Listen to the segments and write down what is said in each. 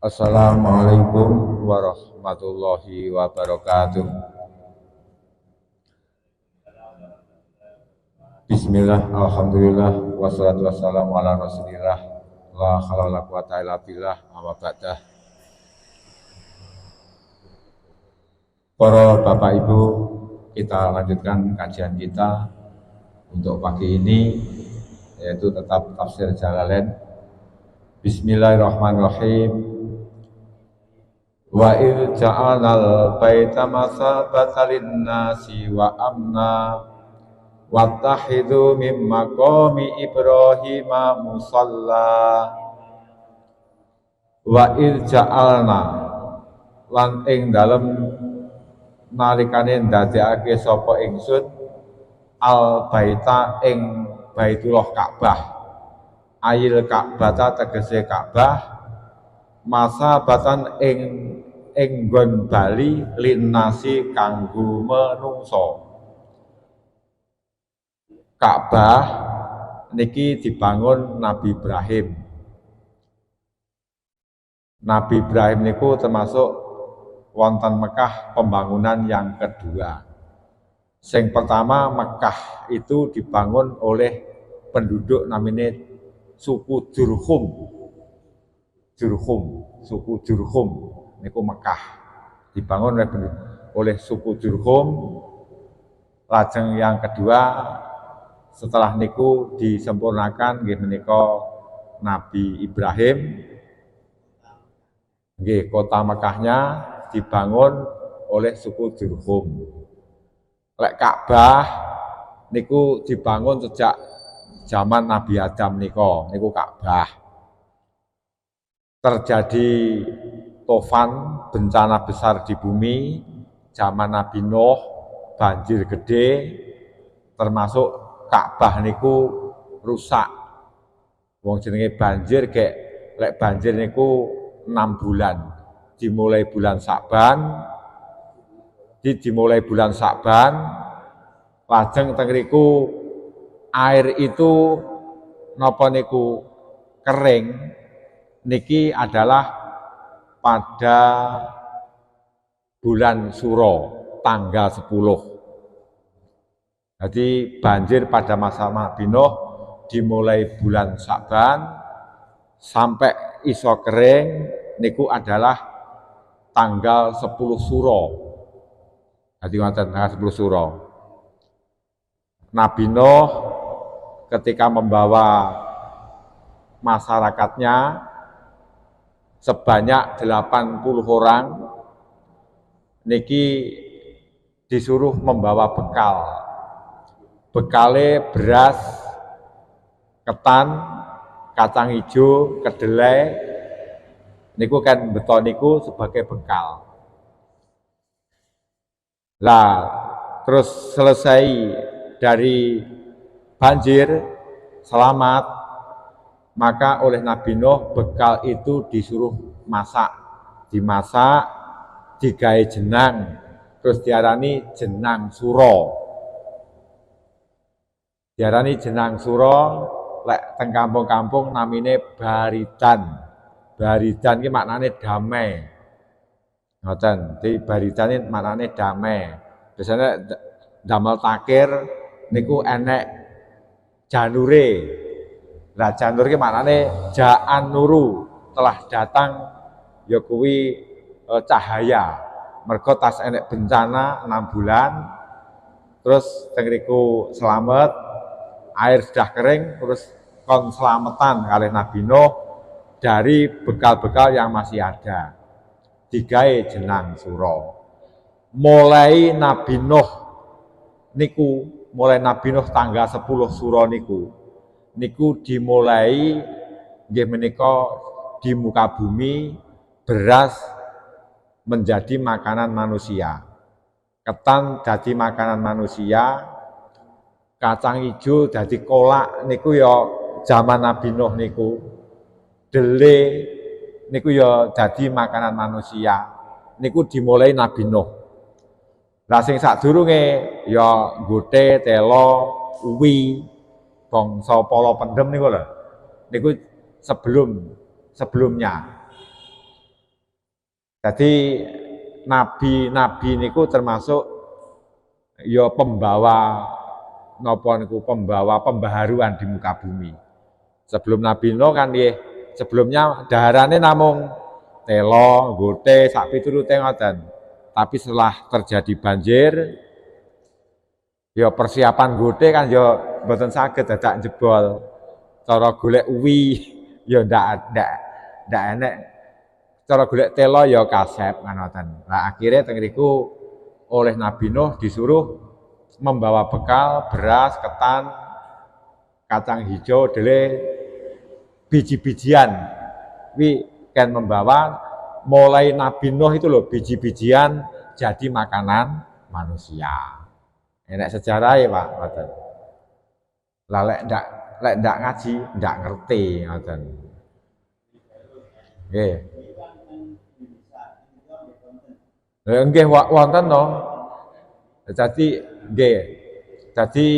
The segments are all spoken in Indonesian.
Assalamualaikum warahmatullahi wabarakatuh. Bismillah, alhamdulillah, wassalatu wassalamu ala rasulillah. La haula wala quwata illa billah, amma ba'dah. Para Bapak Ibu, kita lanjutkan kajian kita untuk pagi ini, yaitu tetap tafsir Jalalain. Bismillahirrahmanirrahim. Wa idh ja'alal baita masabatan lin-nasi wa amna wattakhidhu min maqami Ibrahima musalla wa idh ja'alna lan ing dalem nalikane ndadekake sapa ingsun al baita ing Baitullah Ka'bah ayil Ka'bata tegese Ka'bah masa batan ing nggon bali linnasi kanggo menungso. Ka'bah niki dibangun Nabi Ibrahim. Nabi Ibrahim niku termasuk wonten Mekah pembangunan yang kedua. Sing pertama Mekah itu dibangun oleh penduduk namanya suku Jurhum. Suku Jurhum niku Mekah dibangun oleh suku Jurhum. Lajeng yang kedua setelah niku disempurnakan nggih menika Nabi Ibrahim. Nggih, kota Mekahnya dibangun oleh suku Jurhum. Lek Ka'bah niku dibangun sejak zaman Nabi Adam niku Ka'bah. Terjadi tofan, bencana besar di bumi, zaman Nabi Nuh, banjir gede, termasuk Ka'bah niku rusak. Wong jenenge banjir lek banjir niku 6 bulan. Dimulai bulan Sa'ban, lajeng teng riku air itu napa niku kering. Niki adalah pada bulan Suro, tanggal 10. Jadi banjir pada masa Nabi Nuh dimulai bulan Sa'ban sampai iso kering niku adalah tanggal 10 Suro. Jadi tanggal 10 Suro. Nabi Nuh ketika membawa masyarakatnya sebanyak 80 orang niki disuruh membawa bekal. Bekale beras, ketan, kacang hijau, kedelai. Niku kan beton niku sebagai bekal. Lah, terus selesai dari banjir, selamat. Maka oleh Nabi Nuh bekal itu disuruh dimasak, digawe jenang, terus diarani jenang suro. Diarani jenang suro, lek teng kampung-kampung namine baridan. Baridan ki maknane damai. Ngoten, di baridan iki maknane damai. Biasanya damel takir niku enek janure. Lah janur ki maknane ja'an nuru, telah datang ya kuwi cahaya. Mergo tas enek bencana 6 bulan. Terus teng riku selamat, air sudah kering, terus kon selamatan kalih Nabi Nuh dari bekal-bekal yang masih ada. Digawe jenang suro. Mulai Nabi Nuh tanggal 10 Suro niku dimulai nggih menika di muka bumi beras menjadi makanan manusia. Ketan dadi makanan manusia, kacang hijau dadi kolak niku ya zaman Nabi Nuh niku. Dele niku ya dadi makanan manusia. Niku dimulai Nabi Nuh. Lah sing sadurunge ya nggote, telo, uwi, bangsa pala pendem niku lho. Niku sebelumnya. Jadi nabi-nabi niku termasuk ya pembawa napa niku pembawa pembaharuan di muka bumi. Sebelum Nabi Nuh kan nggih sebelumnya daharane namung telo, gote, sak piturute ngoten. Tapi setelah terjadi banjir ya persiapan gote kan ya mboten saged dadak jebol. Cara golek uwi ya ndak enek. Cara golek telo ya kasep ngoten. Lah akhirnya teng riku oleh Nabi Nuh disuruh membawa bekal beras, ketan, kacang hijau, dele, biji-bijian. Wi kan membawa mulai Nabi Nuh itu loh biji-bijian jadi makanan manusia. Enak sejarah ya Pak, ngoten. Lah lek ndak ngaji, ndak ngerti ngoten. Nggih. Nggih wonten no. Jadi nggih. Jadi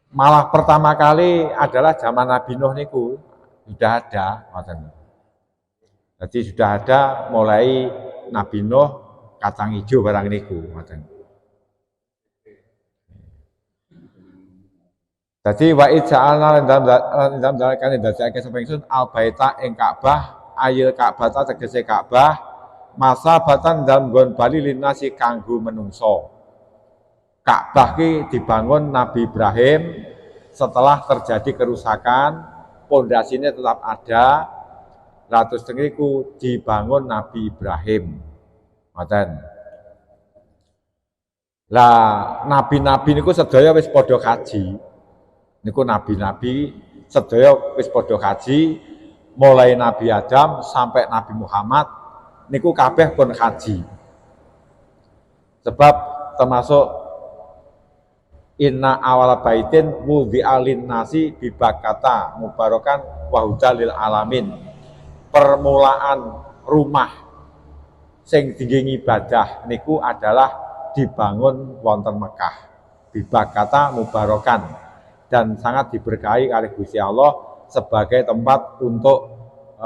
malah pertama kali adalah zaman Nabi Nuh niku sudah ada ngoten. Jadi sudah ada mulai Nabi Nuh kacang hijau barang niku ngoten. Jadi wa ija'alna dalam kan ndadekake sapa ingsun al baita ing Ka'bah ayil Ka'bah tegese Ka'bah masa batan dalam nggon bali linasi kanggo menungso. Ka'bah ki dibangun Nabi Ibrahim setelah terjadi kerusakan, pondasinya tetap ada. Ratus tengriku dibangun Nabi Ibrahim. Ngoten. Lah nabi-nabi niku sedaya wis padha kaji. Niku nabi-nabi sedaya wis padha kaji mulai Nabi Adam sampai Nabi Muhammad niku kabeh pun kaji. Sebab termasuk inna awal baitin wudhi'alin nasi bibakata mubarakan wahudalil alamin. Permulaan rumah sing tinggi ibadah niku adalah dibangun wonten Mekah. Bibakata mubarakan dan sangat diberkahi oleh Gusti Allah sebagai tempat untuk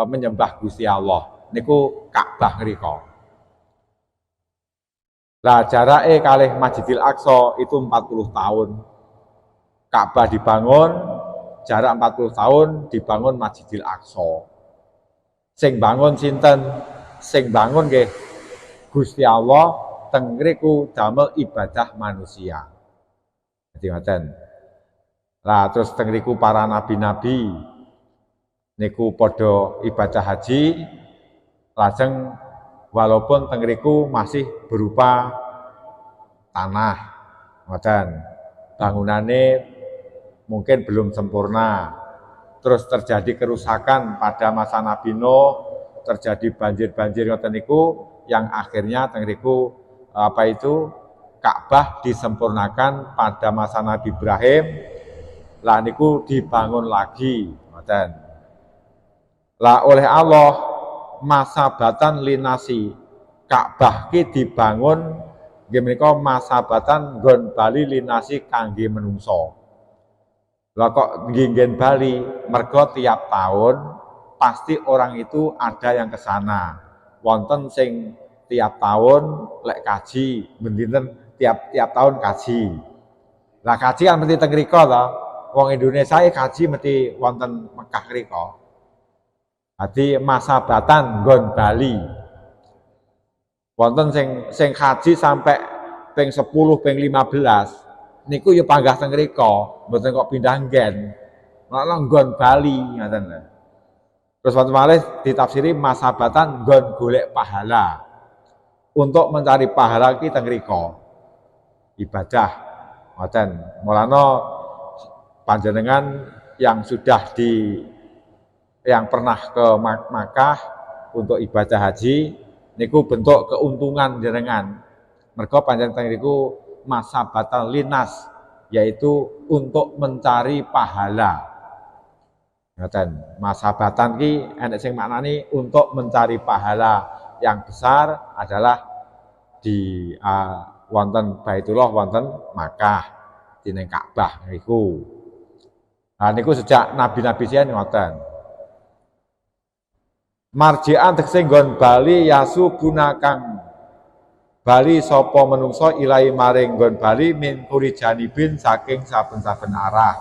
menyembah Gusti Allah. Niku Ka'bah ngrika. Lah jarake kalih Masjidil Aqsa itu 40 tahun. Ka'bah dibangun, jarak 40 tahun dibangun Masjidil Aqsa. Sing bangun sinten? Sing bangun nggih Gusti Allah teng ngriku damel ibadah manusia. Jadi ngoten. Lah terus teng ngriku para nabi-nabi niku padha ibadah haji lajeng walaupun teng ngriku masih berupa tanah. Ngoten. Bangunane mungkin belum sempurna. Terus terjadi kerusakan pada masa Nabi Nuh, terjadi banjir-banjir ngoten niku yang akhirnya teng ngriku Ka'bah disempurnakan pada masa Nabi Ibrahim. Lah niku dibangun lagi, ngoten. Lah oleh Allah masabatan linasi Ka'bah ki dibangun nggih menika masabatan nggon bali linasi kangge menungso. Lah kok nggih Bali mergo tiap tahun pasti orang itu ada yang ke sana. Wonten sing tiap tahun lek kaji mendinten tiap tahun kaji. Lah kaji kan mesti teng mriko to. Wong Indonesia kaji mesti wonten Mekah mriko. Dadi masabatan nggon Bali. Wonten sing kaji sampai ping 10, ping 15 niku ya panggah teng mriko, mboten kok pindah nggen. Nek nggon Bali ngoten lho. Terus wonten malih ditafsiri masabatan nggon golek pahala. Untuk mencari pahala ki teng mriko. Ibadah ngoten. Mulane panjenengan yang sudah yang pernah ke Makkah untuk ibadah haji niku bentuk keuntungan jenengan. Mergo panjenengan teng mriku masabatan linas yaitu untuk mencari pahala. Ngoten. Masabatan ki enek sing maknani untuk mencari pahala yang besar adalah di wonten Baitullah wonten Makkah dene Ka'bah niku. Nah niku sejak nabi-nabi siyen ngoten. Marji'an tegese nggon bali yasu gunakang bali sapa menungso ilai maring nggon bali min kuri janibin saking saben-saben arah.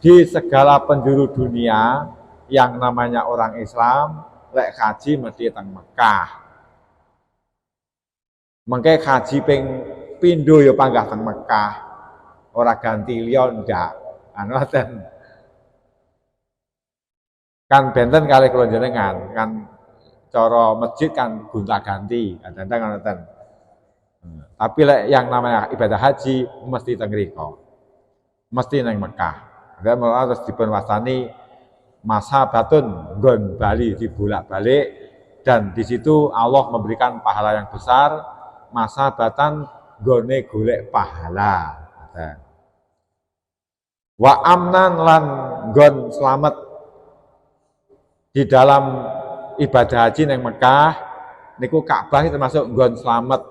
Di segala penjuru dunia yang namanya orang Islam lek haji mesti teng Mekah. Mengke haji ping pindho ya panggah teng Mekah. Ora ganti liya ndak. Ngoten. Kan benten kalih kula jenengan kan cara masjid kan gonta-ganti, kadang-kadang ngoten. Tapi lek yang namanya ibadah haji mesti teng mriko. Mesti nang Mekah. Dan malah terus dipun wastani masa batun nggon Bali dibolak-balik dan di situ Allah memberikan pahala yang besar, masa batan gone golek pahala. Wa amnan lan nggon selamat di dalam ibadah haji nang Mekah niku Ka'bah termasuk nggon selamat.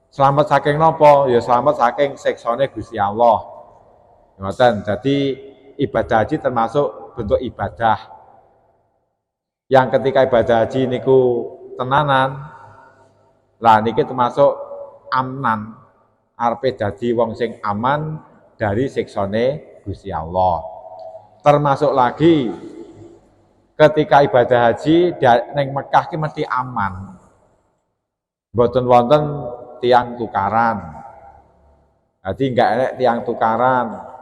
Selamat saking nopo? Ya selamat saking siksane Gusti Allah. Ngoten. Jadi ibadah haji termasuk bentuk ibadah. Yang ketika ibadah haji niku tenanan, lah niki termasuk amnan. Arepe dadi wong sing aman dari siksane Gusti Allah. Termasuk lagi ketika ibadah haji neng Mekah ki mesti aman. Mboten wonten tiang tukaran. Jadi enggak enek tiang tukaran.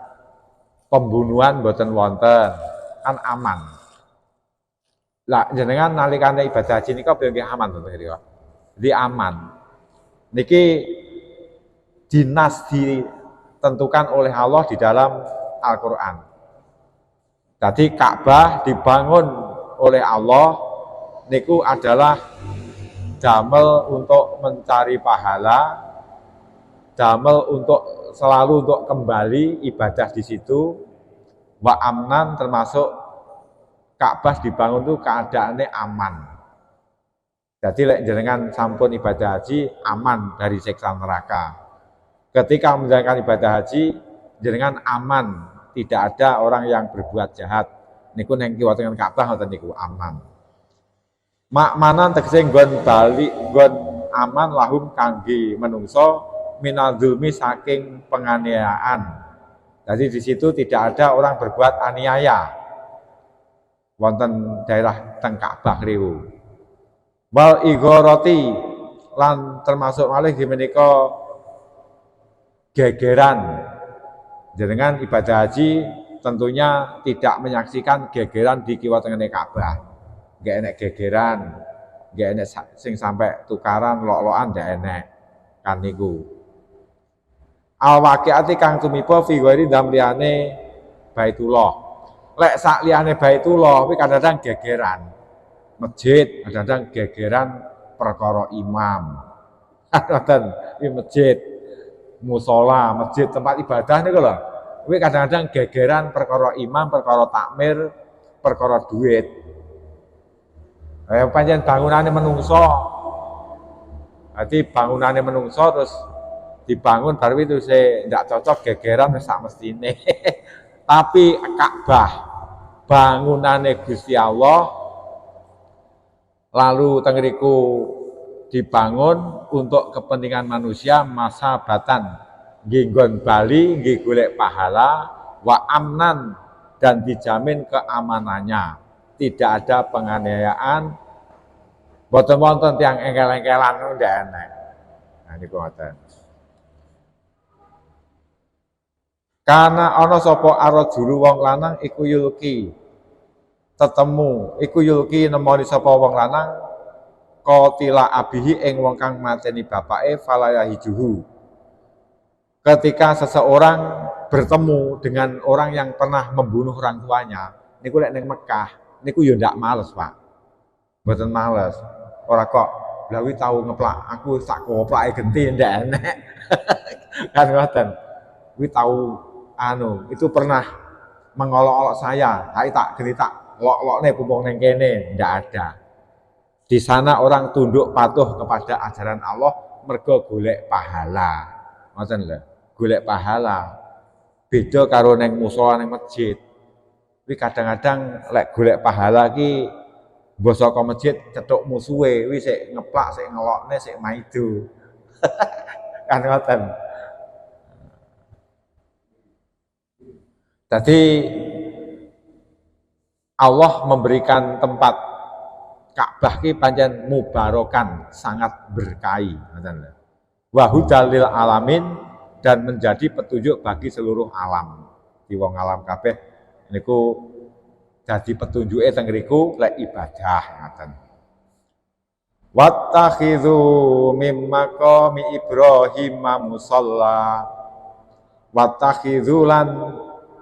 Pembunuhan mboten wonten, kan aman. Lah jenengan nalikane ibadah haji nika nggih aman to nggih. Jadi aman. Niki dinas ditentukan oleh Allah di dalam Al-Qur'an. Jadi Ka'bah dibangun oleh Allah niku adalah damel untuk mencari pahala, damel untuk selalu untuk kembali ibadah di situ. Wa amnan termasuk Ka'bah dibangun itu keadaannya aman. Jadi lek jenengan sampun ibadah haji aman dari siksa neraka. Ketika menjalankan ibadah haji jenengan aman, tidak ada orang yang berbuat jahat. Niku neng kiwa dengan Ka'bah ngoten niku aman. Makmanan tegese nggon bali nggon aman lahum kangge menungso minadzulmi saking penganiayaan. Jadi di situ tidak ada orang berbuat aniaya. Wonten daerah teng Ka'bah riwu. Wal igoroti lan termasuk malih menika gegeran. Jenengan ibadah haji tentunya tidak menyaksikan gegeran di kiwa tengene Ka'bah. Nggak enek gegeran, nggak enek sing sampai tukaran lok-lokan nggak enek kan niku. Al-waqi'ati kang tumiba fi ghairi damliyane Baitullah. Lek sak liyane Baitullah kuwi kadang-kadang gegeran. Masjid, kadang-kadang gegeran perkara imam. Kadang-kadang iki masjid, musala, masjid tempat ibadah niku lho. Kuwi kadang-kadang gegeran perkara imam, perkara takmir, perkara duit. Pancen bangunane menungso. Dadi bangunane menungso terus dibangun baru itu saya tidak cocok gegeran sak mestine. Tapi Ka'bah bangunane Gusti Allah lalu tengeriku dibangun untuk kepentingan manusia masa batan nggon Bali nggih golek pahala wa amnan dan dijamin keamanannya. Tidak ada penganiayaan. Boten wonten tiyang engkel-engkelan ndak enek. Nah niku ngoten. Karena ana sapa arajulu wong lanang iku yulki tetemu iku yulki nemoni sapa wong lanang qatila abihi ing wong kang mateni bapake falayahijuhu. Ketika seseorang bertemu dengan orang yang pernah membunuh orang tuanya, niku lek ning Mekah, niku yo ndak males, Pak. Mboten males. Ora kok lha kuwi tau ngeplak aku sak koplake genti ndak enek. Kan ngoten. Kuwi tau itu pernah mengolok-olok saya, tak geni tak lok-lokne pumpung neng kene, ndak ada. Di sana orang tunduk patuh kepada ajaran Allah mergo golek pahala. Ngoten lho, golek pahala. Beda karo neng musala neng masjid. Kuwi kadang-kadang lek golek pahala ki Mbok saka masjid cethuk musuhe kuwi sik ngeplak sik ngelokne sik maido. Kan ngoten. Jadi Allah memberikan tempat Ka'bah ki pancen mubarokan, sangat berkahi, ngoten lho. Wa hudal lil alamin, dan menjadi petunjuk bagi seluruh alam. Di wong alam kabeh niku dadi petunjuke teng ngriku lek ibadah ngoten. Wattakhidhu mim maqami Ibrahim musalla. Wattakhidhu lan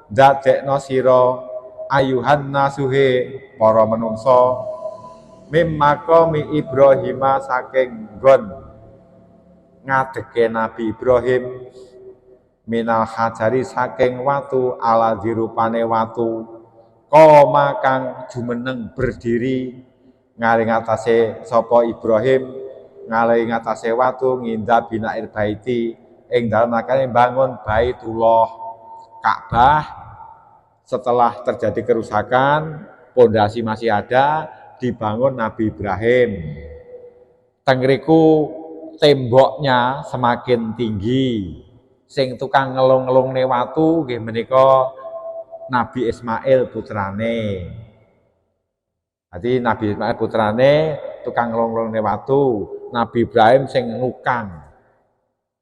dadekno sira ayuhan nasuhe para menungso mim maqami Ibrahim saking nggon ngadeke Nabi Ibrahim minal hajari saking watu ala dirupane watu koma kang jumeneng berdiri ngaling atase sapa Ibrahim ngaling atase watu nginda binair baiti ing dalem nakane bangun Baitullah Ka'bah. Setelah terjadi kerusakan, pondasi masih ada, dibangun Nabi Ibrahim. Tengriku temboknya semakin tinggi. Sing tukang ngelung-ngelungne watu nggih menika Nabi Ismail putrane. Jadi Nabi Ismail putrane tukang ngelung-ngelungne watu, Nabi Ibrahim sing nukang.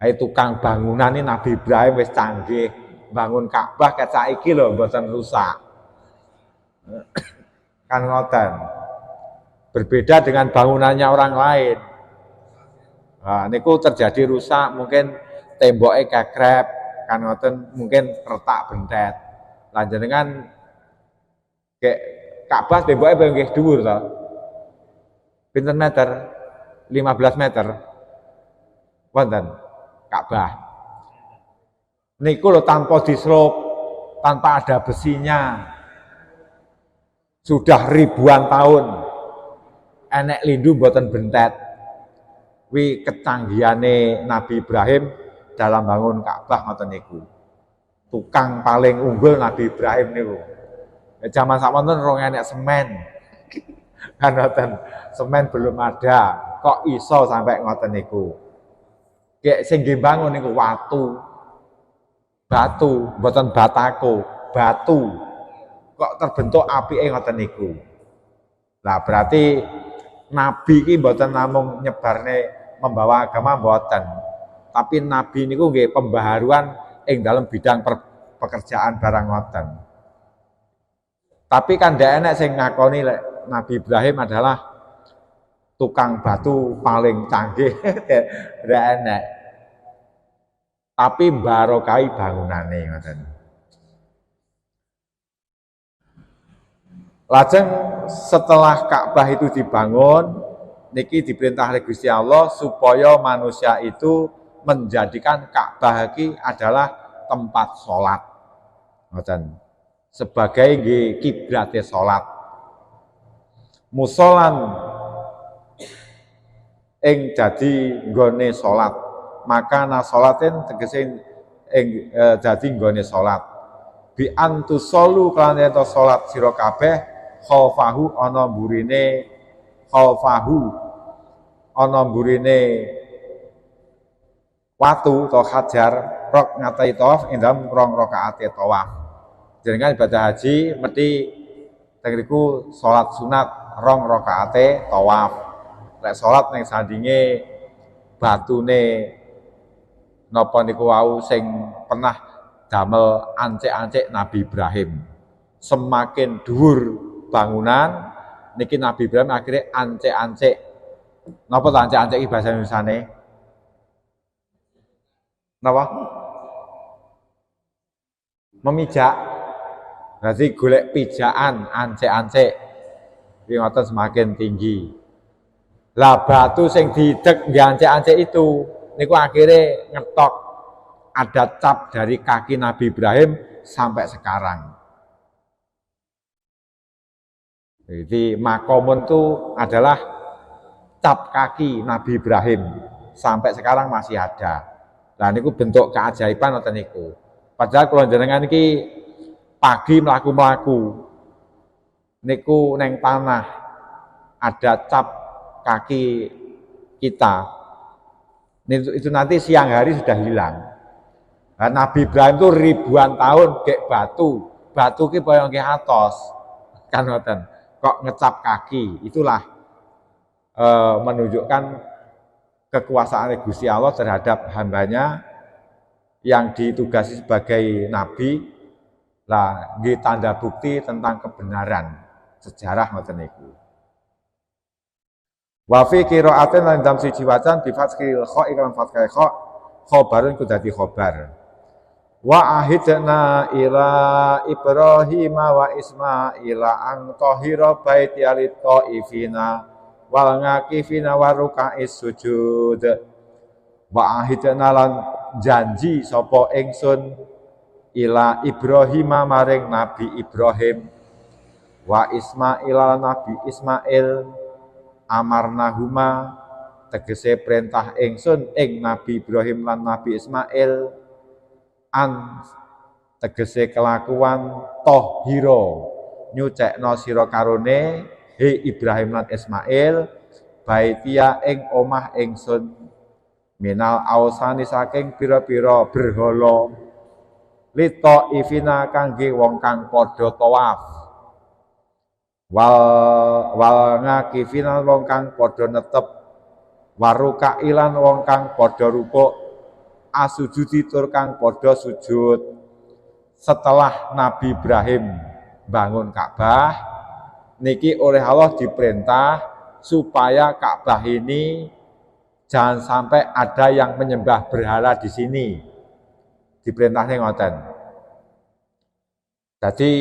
Hai tukang bangunan ini Nabi Ibrahim wis canggih. Bangun Ka'bah kayak saiki lho mboten rusak. Kan ngoten. Berbeda dengan bangunannya orang lain. Nah, niku terjadi rusak, mungkin temboknya kekrep, kan ngoten, mungkin retak bentet. Lah jenengan kayak Ka'bah temboknya pengen dhuwur to. Pinten meter? 15 meter. Wonten Ka'bah. Niku lo tanpa dislop, tanpa ada besinya, sudah ribuan tahun, enek lindu mboten bentet. Wi kecanggihane Nabi Ibrahim dalam bangun Ka'bah ngoten niku. Tukang paling unggul Nabi Ibrahim niku. Zaman sakmonten rong enek semen. Kan ngoten, semen belum ada, kok iso sampai ngoten niku. Kayak sing bangun niku watu. Batu, mboten batako, batu. Kok terbentuk apike ngoten niku. Lah berarti nabi iki mboten namung nyebarne membawa agama mboten. Tapi nabi niku nggih pembaharuan ing dalam bidang pekerjaan barang ngoten. Tapi kan ndak enek sing ngakoni lek Nabi Ibrahim adalah tukang batu paling canggih. Ndak enek. Tapi barokai bangunane ngoten. Lajeng setelah Ka'bah itu dibangun, niki diperintah oleh Gusti Allah supaya manusia itu menjadikan Ka'bah iki adalah tempat sholat. Ngoten. Sebagai kiblate sholat. Musolan ing dadi nggone sholat. Maka nasolatin tegese dadi nggone salat bi antusolu kan ento salat sira kabeh khaufahu ana mburine watu atau hajar rok ngatai tawaf ing dalem rong rakaate tawaf. Jenengan ibadah haji mesti teng riku salat sunat rong rakaate tawaf. Lek salat ning sandinge batune napa niku wau sing pernah damel ancek-ancek Nabi Ibrahim. Semakin dhuwur bangunan niki Nabi Ibrahim akhirnya ancek-ancek. Napa ta ancek-ancek iki bahasa Indonesiane? Napa? Memijak. Berarti golek pijakan ancek-ancek. Iki ngoten semakin tinggi. Lah batu sing didek ancek-ancek itu niku akhirnya ngetok ada cap dari kaki Nabi Ibrahim sampai sekarang. Jadi makomun itu adalah cap kaki Nabi Ibrahim sampai sekarang masih ada. Nah niku bentuk keajaiban ngoten niku. Padahal kula jenengan iki pagi mlaku-mlaku niku neng tanah ada cap kaki kita, itu nanti siang hari sudah hilang. Nah, Nabi Ibrahim itu ribuan tahun kayak batu ki boyong ke atos, kan ngoten. Kok ngecap kaki, itulah menunjukkan kekuasaan Gusti Allah terhadap hambanya yang ditugasi sebagai nabi, lah nggih tanda bukti tentang kebenaran sejarah ngoten niku. Wa fi qira'atin lan dalam siji wacan bi fathil kha iklan fathil kha khabarun ku dadi khabar. Wa ahidna ila Ibrahim wa Ismaila an tahira baiti lit-taifina wal ngakifina wa ruka'is sujud. Wa ahidna lan janji sapa ingsun ila Ibrahim maring Nabi Ibrahim wa Ismaila Nabi Ismail amarnahuma tegese perintah ingsun ing Nabi Ibrahim lan Nabi Ismail an tegese kelakuan tohiro nyucekno sira karone he Ibrahim lan Ismail baitia ing omah ingsun minal ausani saking pira-pira berhala lito ifina kangge wong kang padha tawaf wal ngakifina wong kang padha netep waruka ilan wong kang padha rukuk asujudi tur kang padha sujud. Setelah Nabi Ibrahim bangun Ka'bah niki oleh Allah diperintah supaya Ka'bah ini jangan sampai ada yang menyembah berhala di sini. Diperintahnya ngoten. Jadi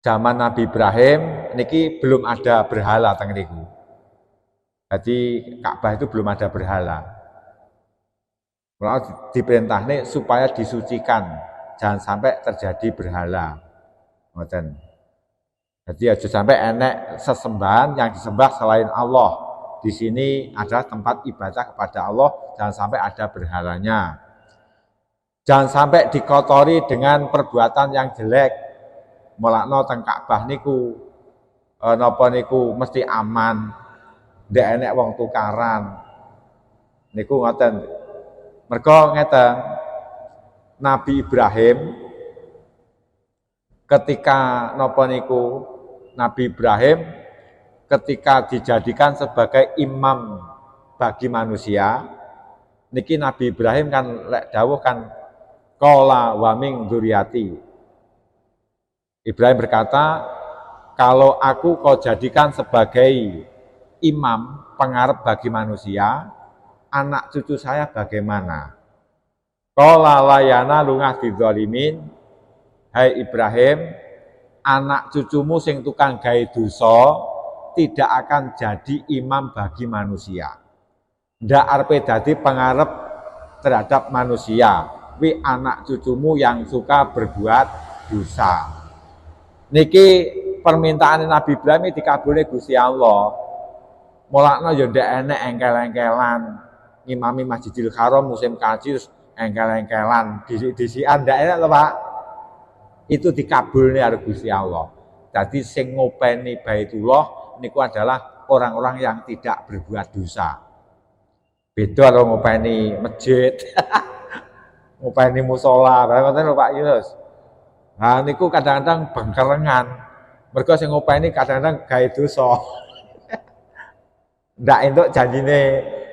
zaman Nabi Ibrahim niki belum ada berhala teng niku. Jadi Ka'bah itu belum ada berhala. Kalau diperintahnya supaya disucikan, jangan sampai terjadi berhala. Ngoten. Jadi aja sampai enek sesembahan yang disembah selain Allah. Di sini adalah tempat ibadah kepada Allah, jangan sampai ada berhalanya. Jangan sampai dikotori dengan perbuatan yang jelek. Mulakno teng Ka'bah niku napa niku mesti aman. Ndek enek wong tukaran. Niku ngoten. Mergo ngeten, Nabi Ibrahim ketika napa niku Nabi Ibrahim ketika dijadikan sebagai imam bagi manusia niki Nabi Ibrahim kan lek dawuh kan qala wa min dzurriyyati. Ibrahim berkata, kalau aku kau jadikan sebagai imam pengarep bagi manusia, anak cucu saya bagaimana? Qala layana lungah didzalimin. Hai Ibrahim, anak cucumu sing tukang gawe dosa tidak akan jadi imam bagi manusia. Ndak arepe dadi pengarep terhadap manusia. Wi anak cucumu yang suka berbuat dosa. Niki permintaan Nabi Ibrahim dikabulke Gusti Allah. Mulakno ya ndak enek engkel-engkelan. Ngimami Masjidil Haram musim kaji terus engkel-engkelan disik-disikan ndak enak lho Pak. Itu dikabulne karo Gusti Allah. Jadi sing ngopeni Baitullah niku adalah orang-orang yang tidak berbuat dosa. Beda karo ngopeni masjid. Ngopeni musala, ngoten lho Pak Yunus. Nah niku kadang-kadang bengkerengan. Mergo sing ngopeni kadang-kadang gawe dosa. Ndak entuk janjine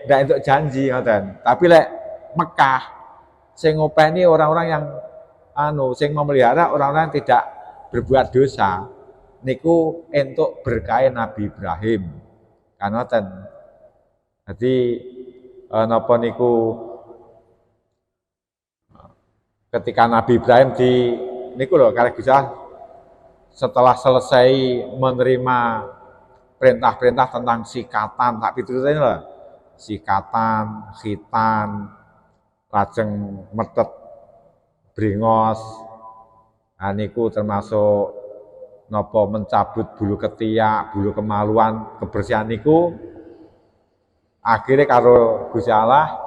ndak entuk janji ngoten. Tapi lek Mekah sing ngopeni orang-orang yang sing memelihara orang-orang yang tidak berbuat dosa niku entuk berkah Nabi Ibrahim. Kan ngoten. Jadi napa niku ketika Nabi Ibrahim niku lho kalih setelah selesai menerima perintah-perintah tentang sikatan, tak piturutane lho. Sikatan, khitan, lajeng metet bringos. Nah niku termasuk napa mencabut bulu ketiak, bulu kemaluan, kebersihan niku akhirnya karo Gusti Allah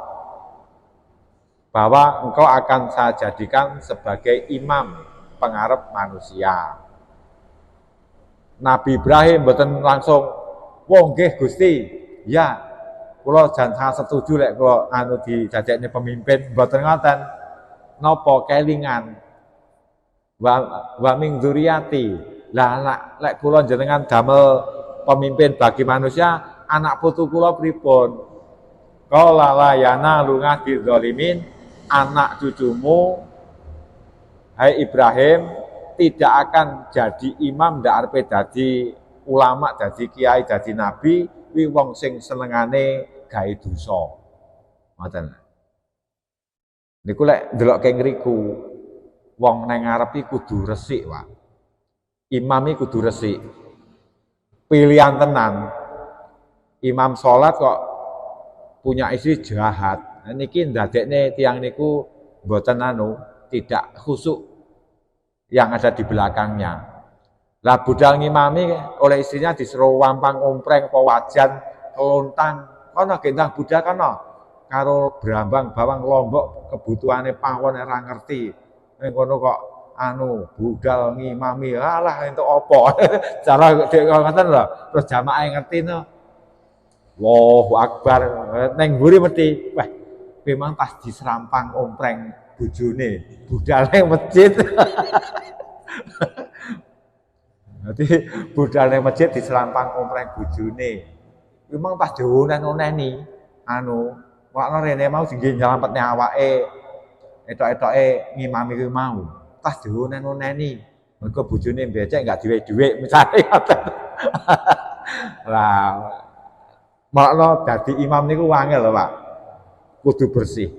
bahwa engkau akan saya jadikan sebagai imam pengarep manusia. Nabi Ibrahim mboten langsung wong nggih Gusti. Ya, kula jan sangat setuju lek kula anu dijajekne pemimpin mboten ngoten. Napa kelingan wa min dzurriyyati. Lah lek kula jenengan damel pemimpin bagi manusia, anak putu kula pripun? Qala la yanalu ngadi dzalimin, anak cucumu hai Ibrahim tidak akan jadi imam, ndak arepe dadi ulama, dadi kiai, dadi nabi, kuwi wong sing senengane gawe dosa. Ngoten. Niku lek ndelokke ngriku, wong nang ngarep iki kudu resik, Pak. Imam iki kudu resik. Pilihan tenan. Imam salat kok punya istri jahat. Nah, niki ndadekne tiyang niku mboten tidak khusyuk yang ada di belakangnya. Lah budal ngimami oleh istrinya disuruh wampang ompreng apa wajan kelontang. Kono gendang budal kono karo brambang bawang lombok kebutuhane pawon ora ngerti. Ning kono kok budal ngimami alah entuk apa. Cara ngoten lho. Terus jamaah ngerti no. Allahu Akbar. Neng mburi mesti wah memang tas diserampang ompreng bojone budale masjid. Nanti budale masjid diserampang ompreng bojone. Memang pas dionen-oneni wakno rene mau sing nyelametne awake. Etok-etoke ngimami ku mau. Tas dionen-oneni. Mergo bojone becek enggak duwe dhuwit misale ngoten. Lah makna dadi imam niku angel lho, Pak. Kudu bersih.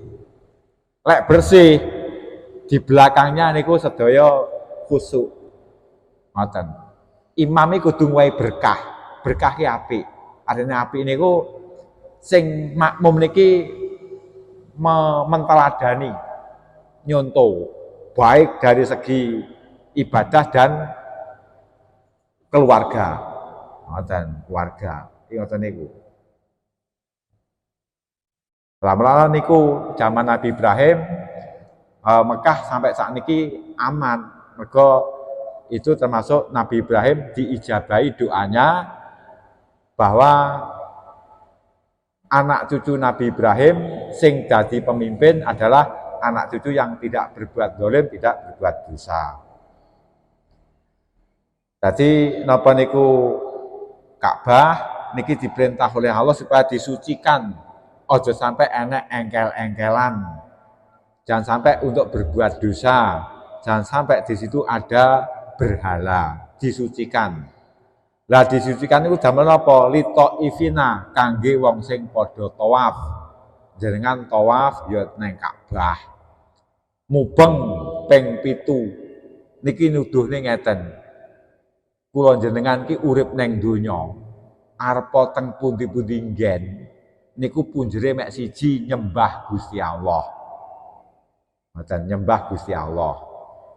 Lek bersih di belakangnya niku sedaya khusyuk. Ngoten. Imam iki kudu ngwehi berkah. Berkah ki apik. Artine apik niku sing makmum niki menteladani nyonto baik dari segi ibadah dan keluarga. Ngoten, keluarga. Ngoten niku. Lama-lama niku zaman Nabi Ibrahim Mekah sampai saat niki aman. Mergo itu termasuk Nabi Ibrahim diijabahi doanya bahwa anak cucu Nabi Ibrahim sing jadi pemimpin adalah anak cucu yang tidak berbuat zalim, tidak berbuat dosa. Jadi napa niku Ka'bah niki diperintah oleh Allah supaya disucikan. Ojo sampai enek engkel-engkelan. Jangan sampai untuk berbuat dosa. Jangan sampai di situ ada berhala. Disucikan. Lah disucikan itu damel napa? Lito ifina kangge wong sing padha tawaf. Jenengan tawaf ya neng Ka'bah. Mubeng ping 7. Niki nuduhne ngeten. Kula jenengan ki urip neng donya. Arepa teng pundi-pundi nggen. Niku punjere mek siji nyembah Gusti Allah. Ngoten nyembah Gusti Allah.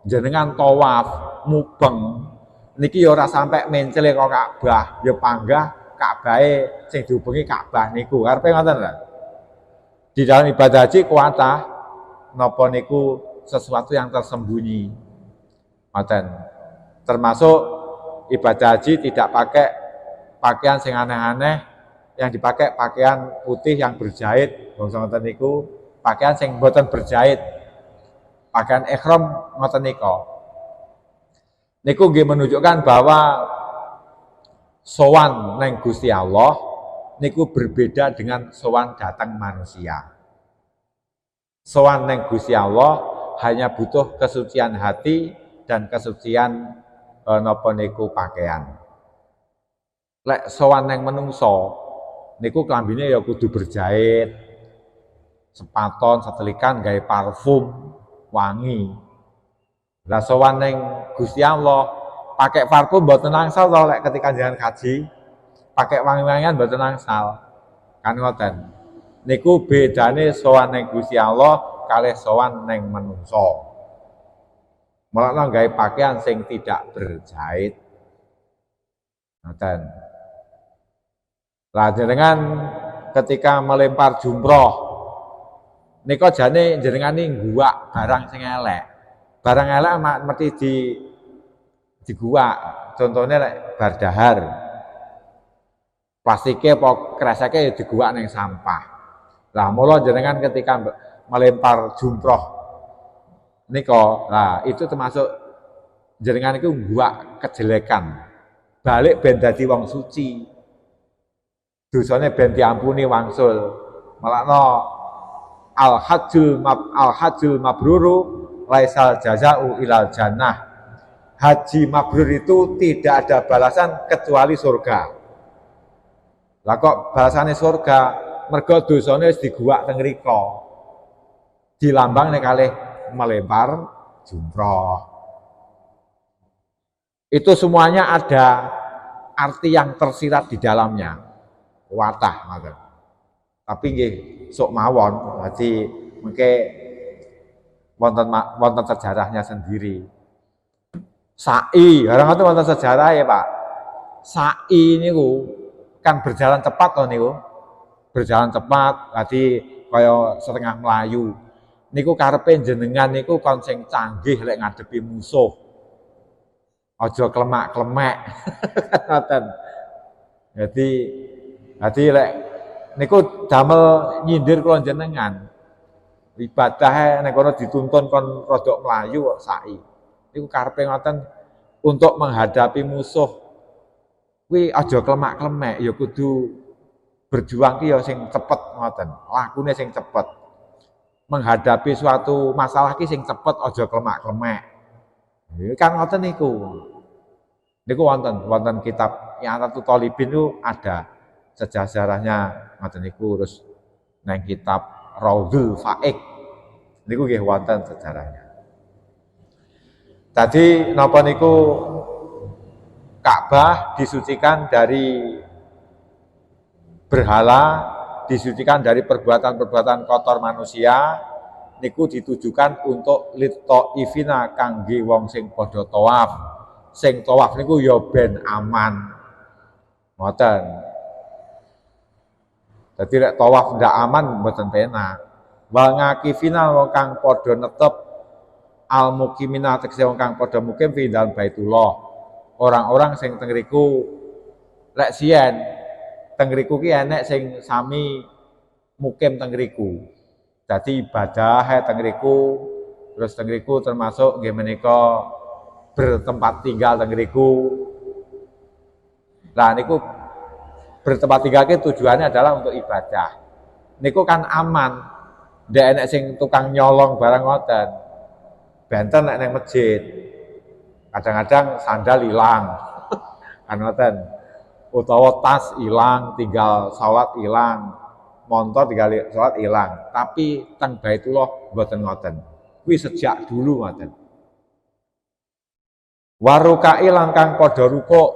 Jenengan tawaf mubeng niki ya ora sampe mencele kok Ka'bah, ya panggah Ka'bahe sing diubengi Ka'bah niku. Karepe ngoten lho. Di dalam ibadah haji kuatah napa niku sesuatu yang tersembunyi. Ngoten. Termasuk ibadah haji tidak pakai pakaian sing aneh-aneh, yang dipakai pakaian putih yang berjahit, bangsa ngoten niku, pakaian sing mboten berjahit. Pakaian ihram ngoten nika. Niku nggih menunjukkan bahwa sowan neng Gusti Allah niku berbeda dengan sowan datang manusia. Sowan neng Gusti Allah hanya butuh kesucian hati dan kesucian napa niku pakaian. Lek sowan neng menungso niku klambine ya kudu berjahit, sepaton, setelikan, gawe parfum, wangi. Lah sowan ning Gusti Allah, pakai parfum mboten angsal to lek ketika jalan haji, pakai wangi-wangian mboten angsal. Kan ngoten. Niku bedane sowan ning Gusti Allah kalih sowan ning menungso. Mulane gawe pakaian sing tidak berjahit. Ngoten. Lah jenengan ketika melempar jumroh nika jane jenengan iki ngguwak barang sing elek. Barang elek mesti diguak. Contohnya lek bar dahar. Plastiknya apa kreseke ya diguak ning sampah. Lah mula jenengan ketika melempar jumroh nika, lah itu termasuk jenengan itu guak kejelekan. Balik ben dadi wong suci. Dosane ben diampuni wangsul. Malakno al-hajjul mabruru laisal jazau ilal jannah. Haji mabrur itu tidak ada balasan kecuali surga. Lah kok balasane surga? Mergo dosane wis diguak teng mriko. Dilambangne kalih melempar jumroh. Itu semuanya ada arti yang tersirat di dalamnya. Watah ngoten. Tapi nggih sok mawon, berarti mengke wonten sejarahnya sendiri. Sa'i, orang itu wonten sejarah ya Pak. Sa'i niku kan berjalan cepat loh niku. Berjalan cepat, berarti kaya setengah melayu. Niku karepe jenengan niku kon sing canggih lek ngadepi musuh. Aja klemak-klemek. Ngoten. Jadi lek niku damel nyindir kula jenengan. Ibadah nek kono dituntun kon rada mlayu kok sa'i. Niku karepe ngoten untuk menghadapi musuh. Kuwi aja klemak-klemek, ya kudu berjuang ki ya sing cepet ngoten. Lakune sing cepet. Menghadapi suatu masalah ki sing cepet aja klemak-klemek. Ini kan ngoten niku. Niku wonten kitab I'anatul Thalibin itu ada sejarahnya ngoten niku terus nang kitab Raudhul Faik. Niku nggih wonten sejarahnya. Tadi napa niku Ka'bah disucikan dari berhala, disucikan dari perbuatan-perbuatan kotor manusia, niku ditujukan untuk lit-thaifina kangge wong sing padha tawaf. Sing tawaf niku ya ben aman. Ngoten. Dadi lek tawaf ndak aman mboten penak. Wa ngakifina wong kang padha netep al-muqimina tegese wong kang padha mukim fi dalem Baitullah. Orang-orang sing teng riku lek siyen teng riku ki enek sing sami mukim teng riku. Dadi ibadah teng riku, terus teng riku termasuk nggih menika bertempat tinggal teng riku. Lah niku bertempat tinggal ki tujuannya adalah untuk ibadah. Niku kan aman. Ndak enek sing tukang nyolong barang ngoten. Benten nek nang masjid. Kadang-kadang sandal hilang. Kan ngoten. Utawa tas hilang, tinggal salat hilang. Motor tinggal salat hilang. Tapi teng Baitullah mboten ngoten. Kuwi sejak dulu ngoten. Warukai langkang padha rukuk.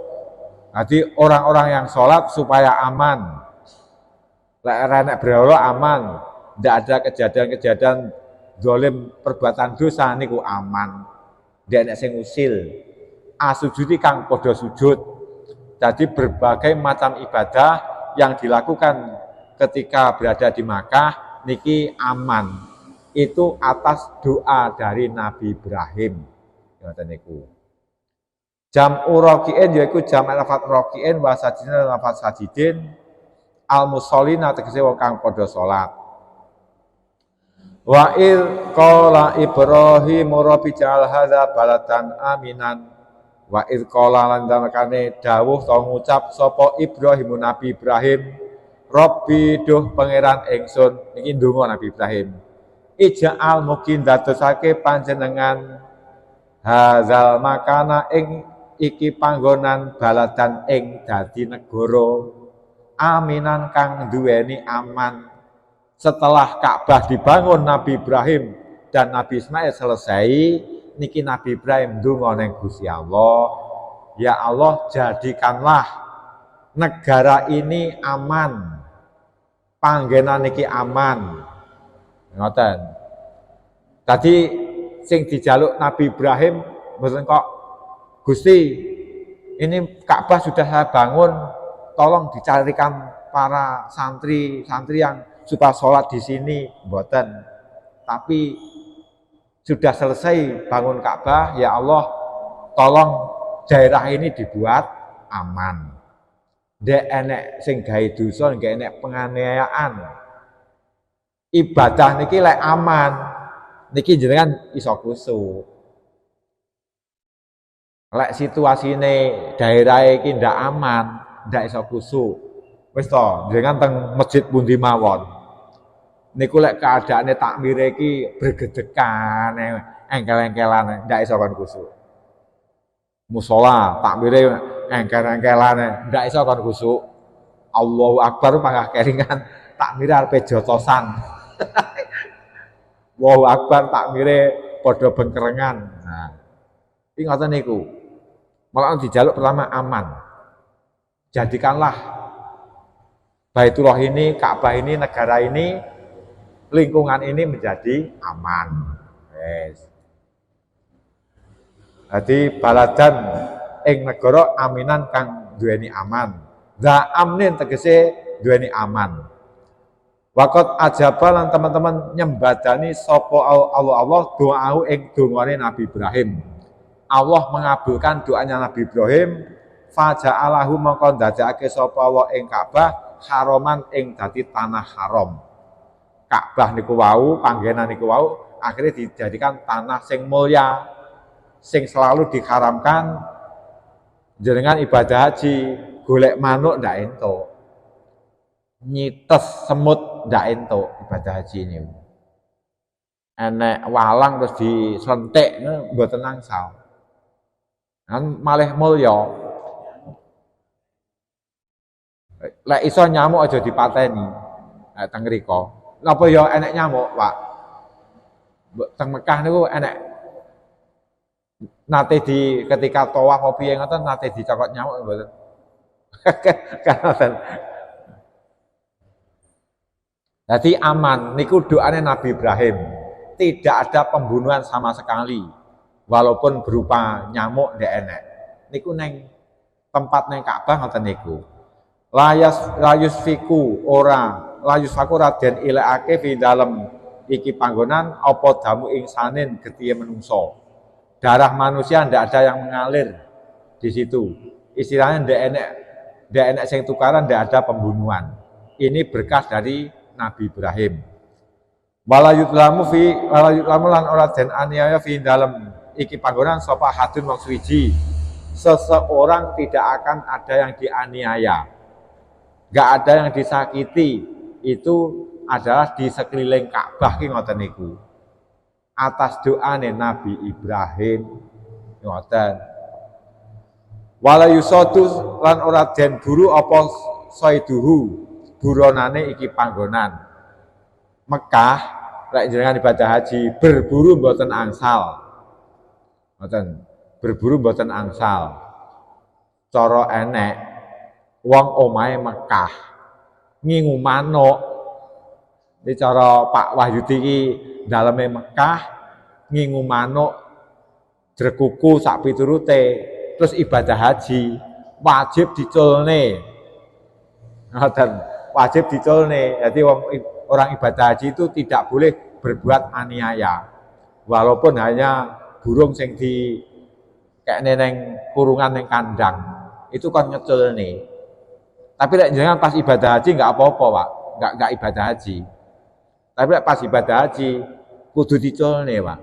Jadi orang-orang yang sholat supaya aman. Lek renek berhala aman. Tidak ada kejadian-kejadian zalim perbuatan dosa niku aman. Tidak ada sing usil. Asujudi kang padha sujud. Jadi berbagai macam ibadah yang dilakukan ketika berada di Makkah niki aman. Itu atas doa dari Nabi Ibrahim. Ngoten niku. Jam'u raki'in yaiku jam' lafaz raki'in wa sajidin lafaz sajidin al-musallina tegese wong kang padha salat. Wa il qala Ibrahim rabbi ja'al hadza balatan aminan wa il qala lan damekane dawuh ta ngucap sapa Ibrahim Nabi Ibrahim Rabbi duh pangeran ingsun iki ndonga Nabi Ibrahim ija'al mukin dadosake panjenengan hadzal makana ing iki panggonan baladan ing dadi negara aminan kang duweni aman. Setelah Ka'bah dibangun Nabi Ibrahim dan Nabi Ismail selesai, niki Nabi Ibrahim ndonga ning Gusti Allah, ya Allah jadikanlah negara ini aman. Panggenan niki aman. Ngoten. Tadi sing dijaluk Nabi Ibrahim mboten kok Gusti, ini Ka'bah sudah saya bangun, tolong dicarikan para santri yang suka sholat di sini, mboten. Tapi sudah selesai bangun Ka'bah, ya Allah, tolong daerah ini dibuat aman. Ndek enek sing gawe dosa, ndek enek penganiayaan. Ibadah niki lek aman, niki jenengan iso kusuk. Lek situasine daerah iki ndak aman, ndak iso kusuk. Wis to, jenengan teng masjid pundi mawon. Niku lek keadaane takmire iki bergedekan, engkel-engkelan, ndak iso kon kusuk. Musola takmire engkel-engkelan, ndak iso kon kusuk. Allahu Akbar mangga kelingan takmire arepe jotosan. Allahu Akbar takmire padha bengkerengan. Nah, iki ngoten niku. Malah dijaluk pertama aman. Jadikanlah Baitullah ini, Ka'bah ini, negara ini, lingkungan ini menjadi aman. Yes. Jadi baladan ing negara aminan kang duweni aman. Za amnin tegese duweni aman. Wakot ajaba lan teman-teman nyembadani sapa Allah doa ing dongane Nabi Ibrahim. Allah mengabulkan doanya Nabi Ibrahim, faja'alahu mongko ndadekake sapa Allah ing Ka'bah haroman ing dadi tanah haram. Ka'bah niku wau, panggenan niku wau akhirnya dijadikan tanah sing mulya, sing selalu diharamkan. Jenengan ibadah haji, golek manuk ndak entuk. Nyites semut ndak entuk ibadah haji ini. Enek walang terus disentik mboten nangsal. Kan malih mulya. Lek iso nyamuk aja dipateni. Nek teng mriko. Napa ya enek nyamuk, Pak? Teng Mekah niku enek nate di ketika tawaf apa piye ngoten nate dicokot nyamuk mboten. Kan Jadi aman, niku doane Nabi Ibrahim. Tidak ada pembunuhan sama sekali. Walaupun berupa nyamuk ndek enek. Niku neng tempat neng Ka'bah ngoten niku. Layus fiku raden ilaake fi dalem iki panggonan apa damu insanin getihe menungso. Darah manusia ndak ada yang mengalir di situ. Istilahnya ndak enek sing tukaran, ndak ada pembunuhan. Ini berkah dari Nabi Ibrahim. Walayutlamu lan ora den aniaya fi dalem iki panggonan sapa hadun wong suwiji. Seseorang tidak akan ada yang dianiaya. Enggak ada yang disakiti. Itu adalah di sekeliling Ka'bah ki ngoten niku. Atas doane Nabi Ibrahim ngoten. Walayusatu lan ora den buru apa saiduhu buronane iki panggonan. Mekah lek jenengan ibadah haji berburu mboten angsal. Ngoten, berburu mboten angsal. Cara enek wong omahe Mekah ngingu manuk. Iki cara Pak Wahyudi iki daleme Mekah ngingu manuk drekuku sak piturute terus ibadah haji wajib diculne. Ngoten, wajib diculne. Jadi orang ibadah haji itu tidak boleh berbuat aniaya. Walaupun hanya burung sing di kayak neneng kurungan neng kandang itu kan ngeculne. Tapi lek jangan pas ibadah haji enggak apa-apa, Pak. Enggak ibadah haji. Tapi lek pas ibadah haji kudu diculne, Pak.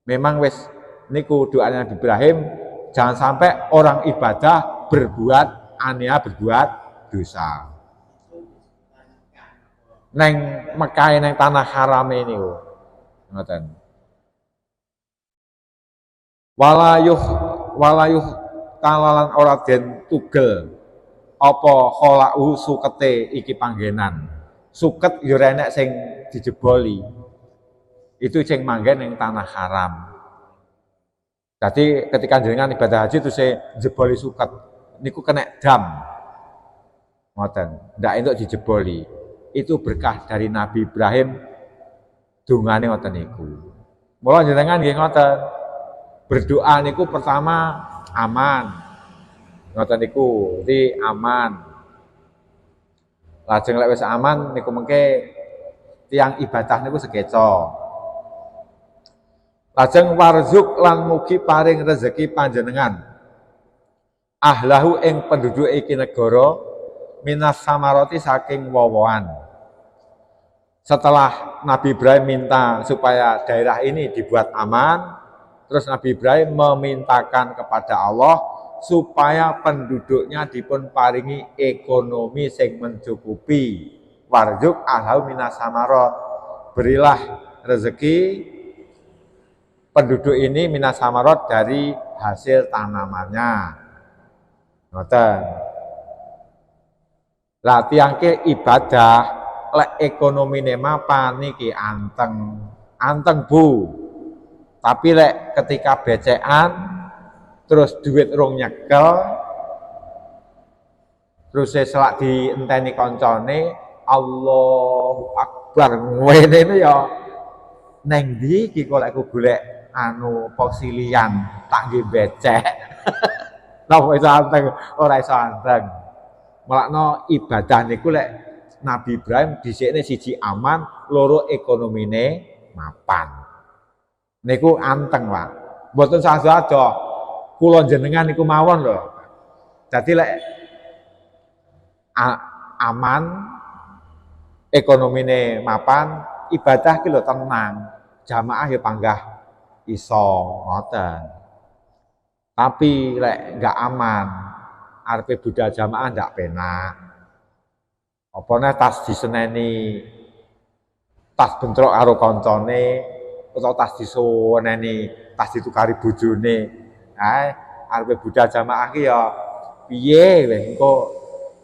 Memang wis niku doanya Nabi Ibrahim, jangan sampai orang ibadah berbuat aniaya, berbuat dosa. Neng Mekah neng tanah haram ini ngoten. Walayuh talalan ora den tugel apa khola'u sukete iki panggenan. Suket yo enek sing dijeboli. Itu sing manggen ning tanah haram. Jadi ketika jenengan ibadah haji itu saya jeboli suket niku kena dam. Ngoten, ndak entuk dijeboli. Itu berkah dari Nabi Ibrahim dungane ngoten niku. Mula jenengan nggih ngoten. Berdoa niku pertama aman. Ngoten niku, di aman. Lajeng lek wis aman niku mengke tiyang ibadah niku sekeca. Lajeng warzuk lan mugi paring rezeki panjenengan ahlahu ing penduduk iki negara minas samaroti saking wowoan. Setelah Nabi Ibrahim minta supaya daerah ini dibuat aman, terus Nabi Ibrahim memintakan kepada Allah supaya penduduknya dipun paringi ekonomi sing mencukupi. Warjuk ahlau minas samarot, berilah rezeki penduduk ini minas samarot dari hasil tanamannya. Ngoten. Lah tiangke ibadah lek ekonomine mapan niki anteng Bu. Tapi lek ketika becekan terus duit rong nyekel terus selak dienteni koncone Allahu Akbar ngene ya neng ndi iki kok lek aku golek anu posilian tak nggih becek. Napa iso anteng ora iso anteng. Melakno ibadah niku lek Nabi Ibrahim dhisikne siji aman, loro ekonomine mapan. Niku anteng, Pak. Mboten saja kula jenengan niku mawon lho. Dadi lek aman ekonomine mapan, ibadah ki lho tenang. Jamaah ya panggah iso ngoten. Tapi lek enggak aman, arepe budal jamaah ndak penak. Apane tas diseneni, tas bentrok karo kancane, utawa tas disuweneni, tas ditukari bojone. Arepe budal jamaah ki ya piye wis engko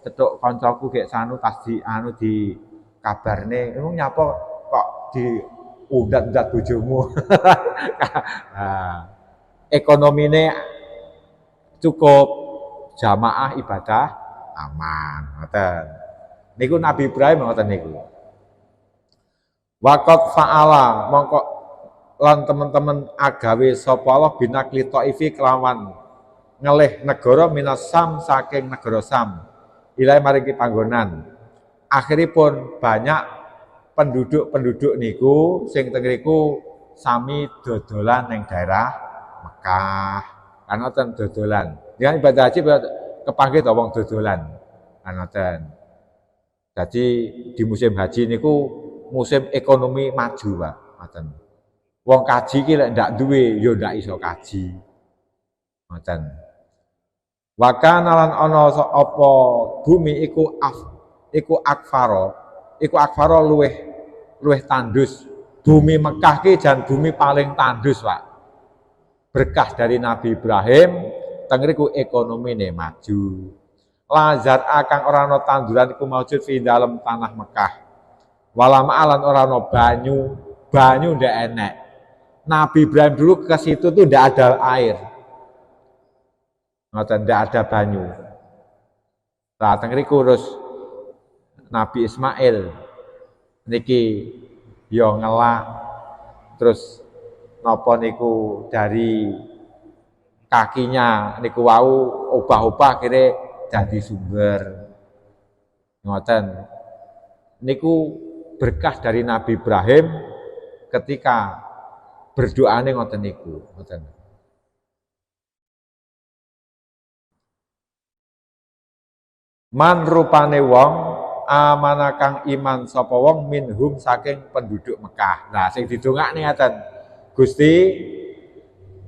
cethuk kancaku gek sanu tas di anu di kabarne, emang nyapa kok di undat-undat bojomu. Nah, ekonomine cukup, jamaah ibadah aman, ngoten. Niku Nabi Ibrahim ngoten niku. Waqat fa'ala mongko lan teman-teman agawe sapa Allah binakli Thaifi kelawan ngelih negara minas Sam saking negara Sam. Ilahi maringi panggonan. Akhiripun banyak penduduk-penduduk niku sing teng mriku sami dodolan ning daerah Mekah. Kan ngoten dodolan. Dengan ibadah haji kepanggih to wong dodolan. Kan ngoten. Jadi di musim haji niku musim ekonomi maju, Pak. Ngoten. Wong kaji ki lek ndak duwe ya ndak iso kaji. Ngoten. Wa kana lan ana apa bumi iku akfaro luweh tandus. Bumi Mekah ki jan bumi paling tandus, Pak. Berkah dari Nabi Ibrahim teng riku ekonomine maju. Lazar akang ora ana tanduran iku maujud fi dalem tanah Mekah. Walama alan ora ana banyu ndak enek. Nabi Ibrahim dulu ke situ tuh ndak ada air. Ngoten ndak ada banyu. Lah teng riku terus Nabi Ismail niki yo ngelak terus napa niku dari kakinya niku wau obah-obah kira jadi sumber. Ngoten. Niku berkah dari Nabi Ibrahim ketika berdoane ngoten niku, ngoten. Man rupane wong amana kang iman sapa wong minhum saking penduduk Mekah. Nah, sing didongakne ngaten. Gusti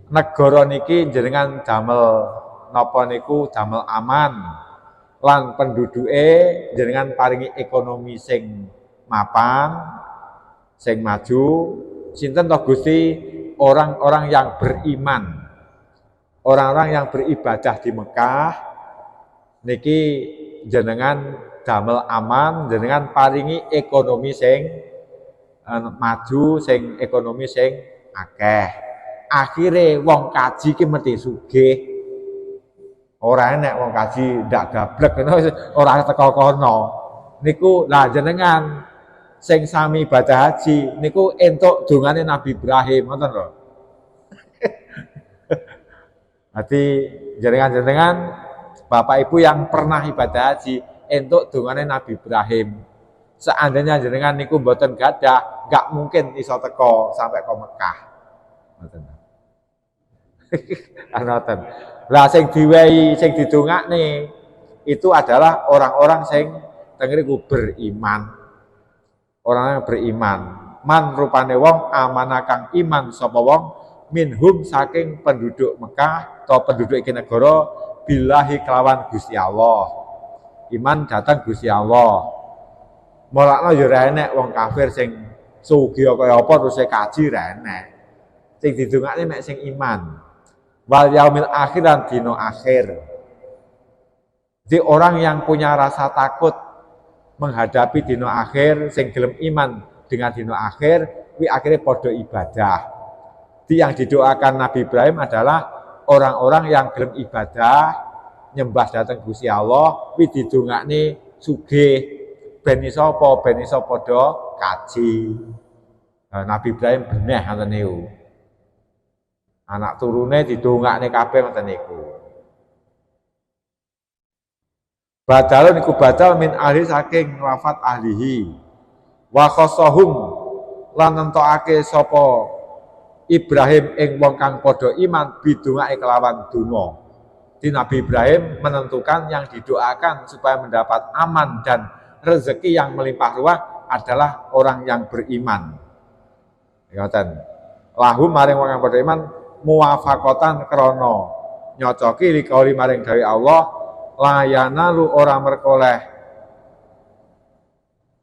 negara niki jenengan damel napa niku damel aman lan penduduke jenengan paringi ekonomi sing mapan sing maju sinten to Gusti orang-orang yang beriman orang-orang yang beribadah di Mekah niki jenengan damel aman jenengan paringi ekonomi sing maju sing ekonomi sing akeh akhire wong kaji ki mesti sugih. Ora enek wong kaji ndak gablek ora teko kono. Niku lah jenengan sing sami ibadah haji niku entuk dongane Nabi Ibrahim ngoten lho. Dadi jenengan-jenengan Bapak Ibu yang pernah ibadah haji entuk dongane Nabi Ibrahim. Seandainya jenengan niku mboten gadah, enggak mungkin iso teko sampai ke Mekah. Ngoten. Anoten. Lah sing diwehi sing didongakne itu adalah orang-orang sing teng niku beriman. Orang yang beriman. Man rupane wong amanah kang iman sapa wong minhum saking penduduk Mekah atau penduduk iki negara billahi kelawan Gusti Allah. Iman datang Gusti Allah. Mulakno ya ora enek wong kafir sing sugih kaya apa terus kaji ra enek. Sing didongakne mek sing iman. Wal yaumil akhir dan dino akhir. Jadi orang yang punya rasa takut menghadapi dino akhir, sing gelem iman dengan dino akhir, wi akhirnya podo ibadah. Jadi yang didoakan Nabi Ibrahim adalah orang-orang yang gelem ibadah, nyembah dateng Gusti Allah, wi didongakne sugih, ben iso apa, ben iso podo kaji. Nabi Ibrahim beneh ngoten niku. Anak turune didongakne kabeh ngoten niku. Badal niku badal min ahli saking wafat ahlihi. Wa khosohum lan nentokake sapa Ibrahim ing wong kang padha iman bidongake kelawan donga. Di Nabi Ibrahim menentukan yang didoakan supaya mendapat aman dan rezeki yang melimpah ruah adalah orang yang beriman. Ngoten. Lahum maring wong kang padha iman muwafaqatan krana nyocoki likauli maring dawuh Allah layana lu ora merkoleh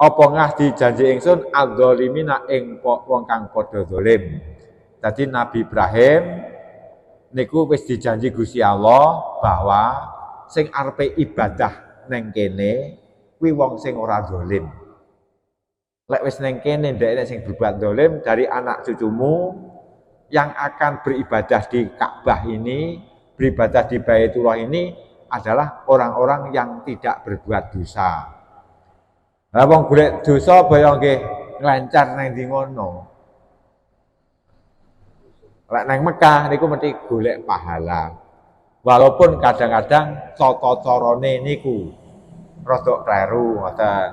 apa ngah dijanji ingsun adzalimina ing wong kang padha zalim. Dadi Nabi Ibrahim niku wis dijanji Gusti Allah bahwa sing arepe ibadah neng kene kuwi wong sing ora zalim. Lek wis neng kene ndek sing berbuat zalim dari anak cucumu yang akan beribadah di Ka'bah ini, beribadah di Baitullah ini adalah orang-orang yang tidak berbuat dosa. Lah wong golek dosa baya nggih nglancar nang ndi ngono. Lek nang Mekah niku mesti golek pahala. Walaupun kadang-kadang tata carane niku rada kleru ngoten.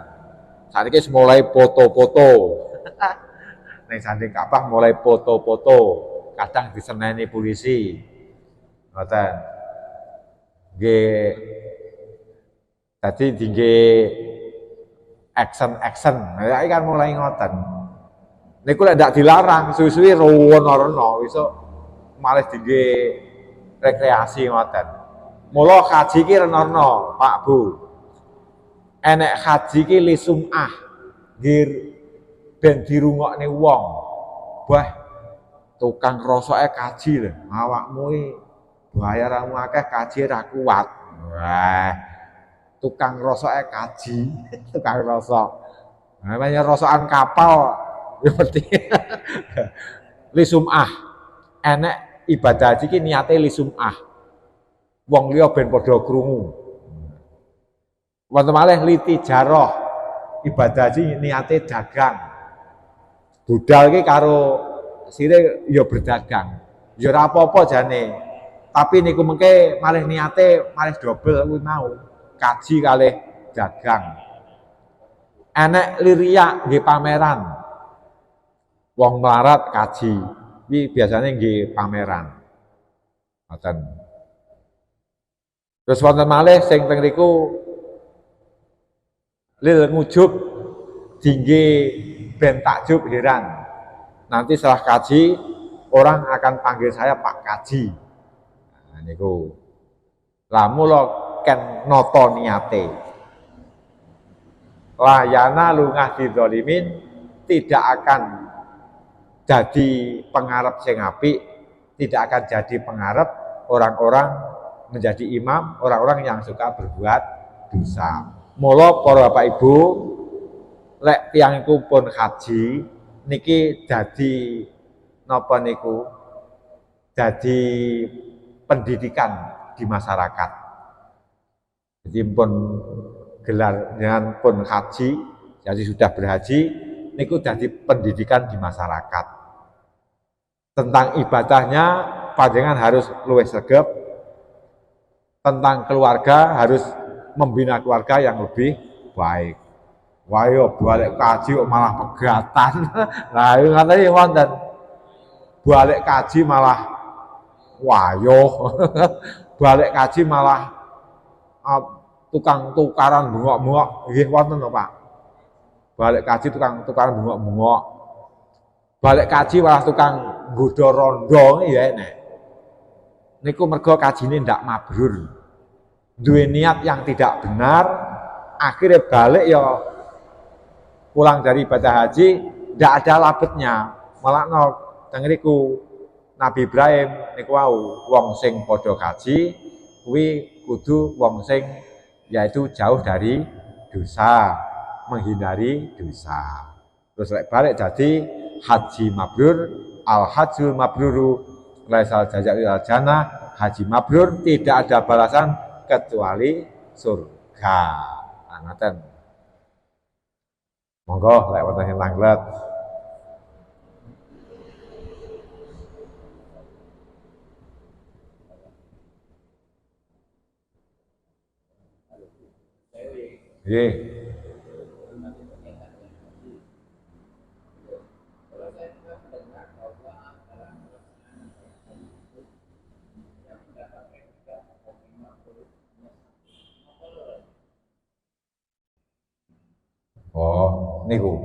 Saniki mulai foto-foto. Nang sanding Ka'bah mulai foto-foto. Kadang diseneni polisi. Ngoten. Nggih. Dadi dingge action. Ya iki kan mulai ngoten. Niku lek ndak dilarang, suwi-suwi rono-rono iso malah dingge rekreasi ngoten. Mula haji ki renono, Pak Bu. Enek haji ki lisumah. Nggih ben dirungokne wong. Wah, tukang rosoke kaji lho. Awakmu iki bayaranmu akeh kaji ra kuat. Wah. Tukang rosoke kaji, tukang rosok. Namanya rosokan kapal ya mesti. Lisumah. Enek ibadah haji ki niate lisumah. Wong liya ben padha krungu. Wonten malih litijarah. Ibadah haji niate dagang. Budal ki karo sire ya berdagang. Ya ora apa-apa jane. Tapi niku mengke malih niate malih dobel kuwi mau. Kaji kalih dagang. Enek liriya nggih pameran. Wong melarat kaji. Iki biasanya nggih pameran. Ngoten. Terus wonten malih sing teng niku lil ngujub dingge ben takjub heran. Nanti setelah kaji orang akan panggil saya Pak Kaji. Nah niku. Lah mula ken nata niate. Layana lungah didzalimin tidak akan jadi pengarep sing apik, tidak akan jadi pengarep orang-orang menjadi imam, orang-orang yang suka berbuat dosa. Mula para Bapak Ibu, lek tiyang iku pun haji niki dadi napa niku? Dadi pendidikan di masyarakat. Jadi pun gelar dengan pun haji, jadi sudah berhaji, niku dadi pendidikan di masyarakat. Tentang ibadahnya panjenengan harus luwih sregep. Tentang keluarga harus membina keluarga yang lebih baik. Wah yo balik kaji kok malah pegatan. Nah, iki ngene wonten. Balik kaji malah wayo. Balik kaji malah tukang tukaran bengok-bengok nggih wonten to, Pak. Balik kaji tukang tukaran bengok-bengok. Balik kaji malah tukang nggodha rondo ya enek. Niku mergo kajine ndak mabrur. Duwe niat yang tidak benar, akhirnya balik ya pulang dari ibadah haji ndak ada labetnya. Malah no tengriku Nabi Ibrahim niku wau wong sing padha kaji kuwi kudu wong sing yaitu jauh dari dosa, menghindari dosa. Terus lek balik jadi haji mabrur, al hajjul mabruru laisal jazaa'u illal jannah. Haji mabrur tidak ada balasan kecuali surga. Ngoten. Monggo lek wonten sing langlet. Nggih. Oh, niku.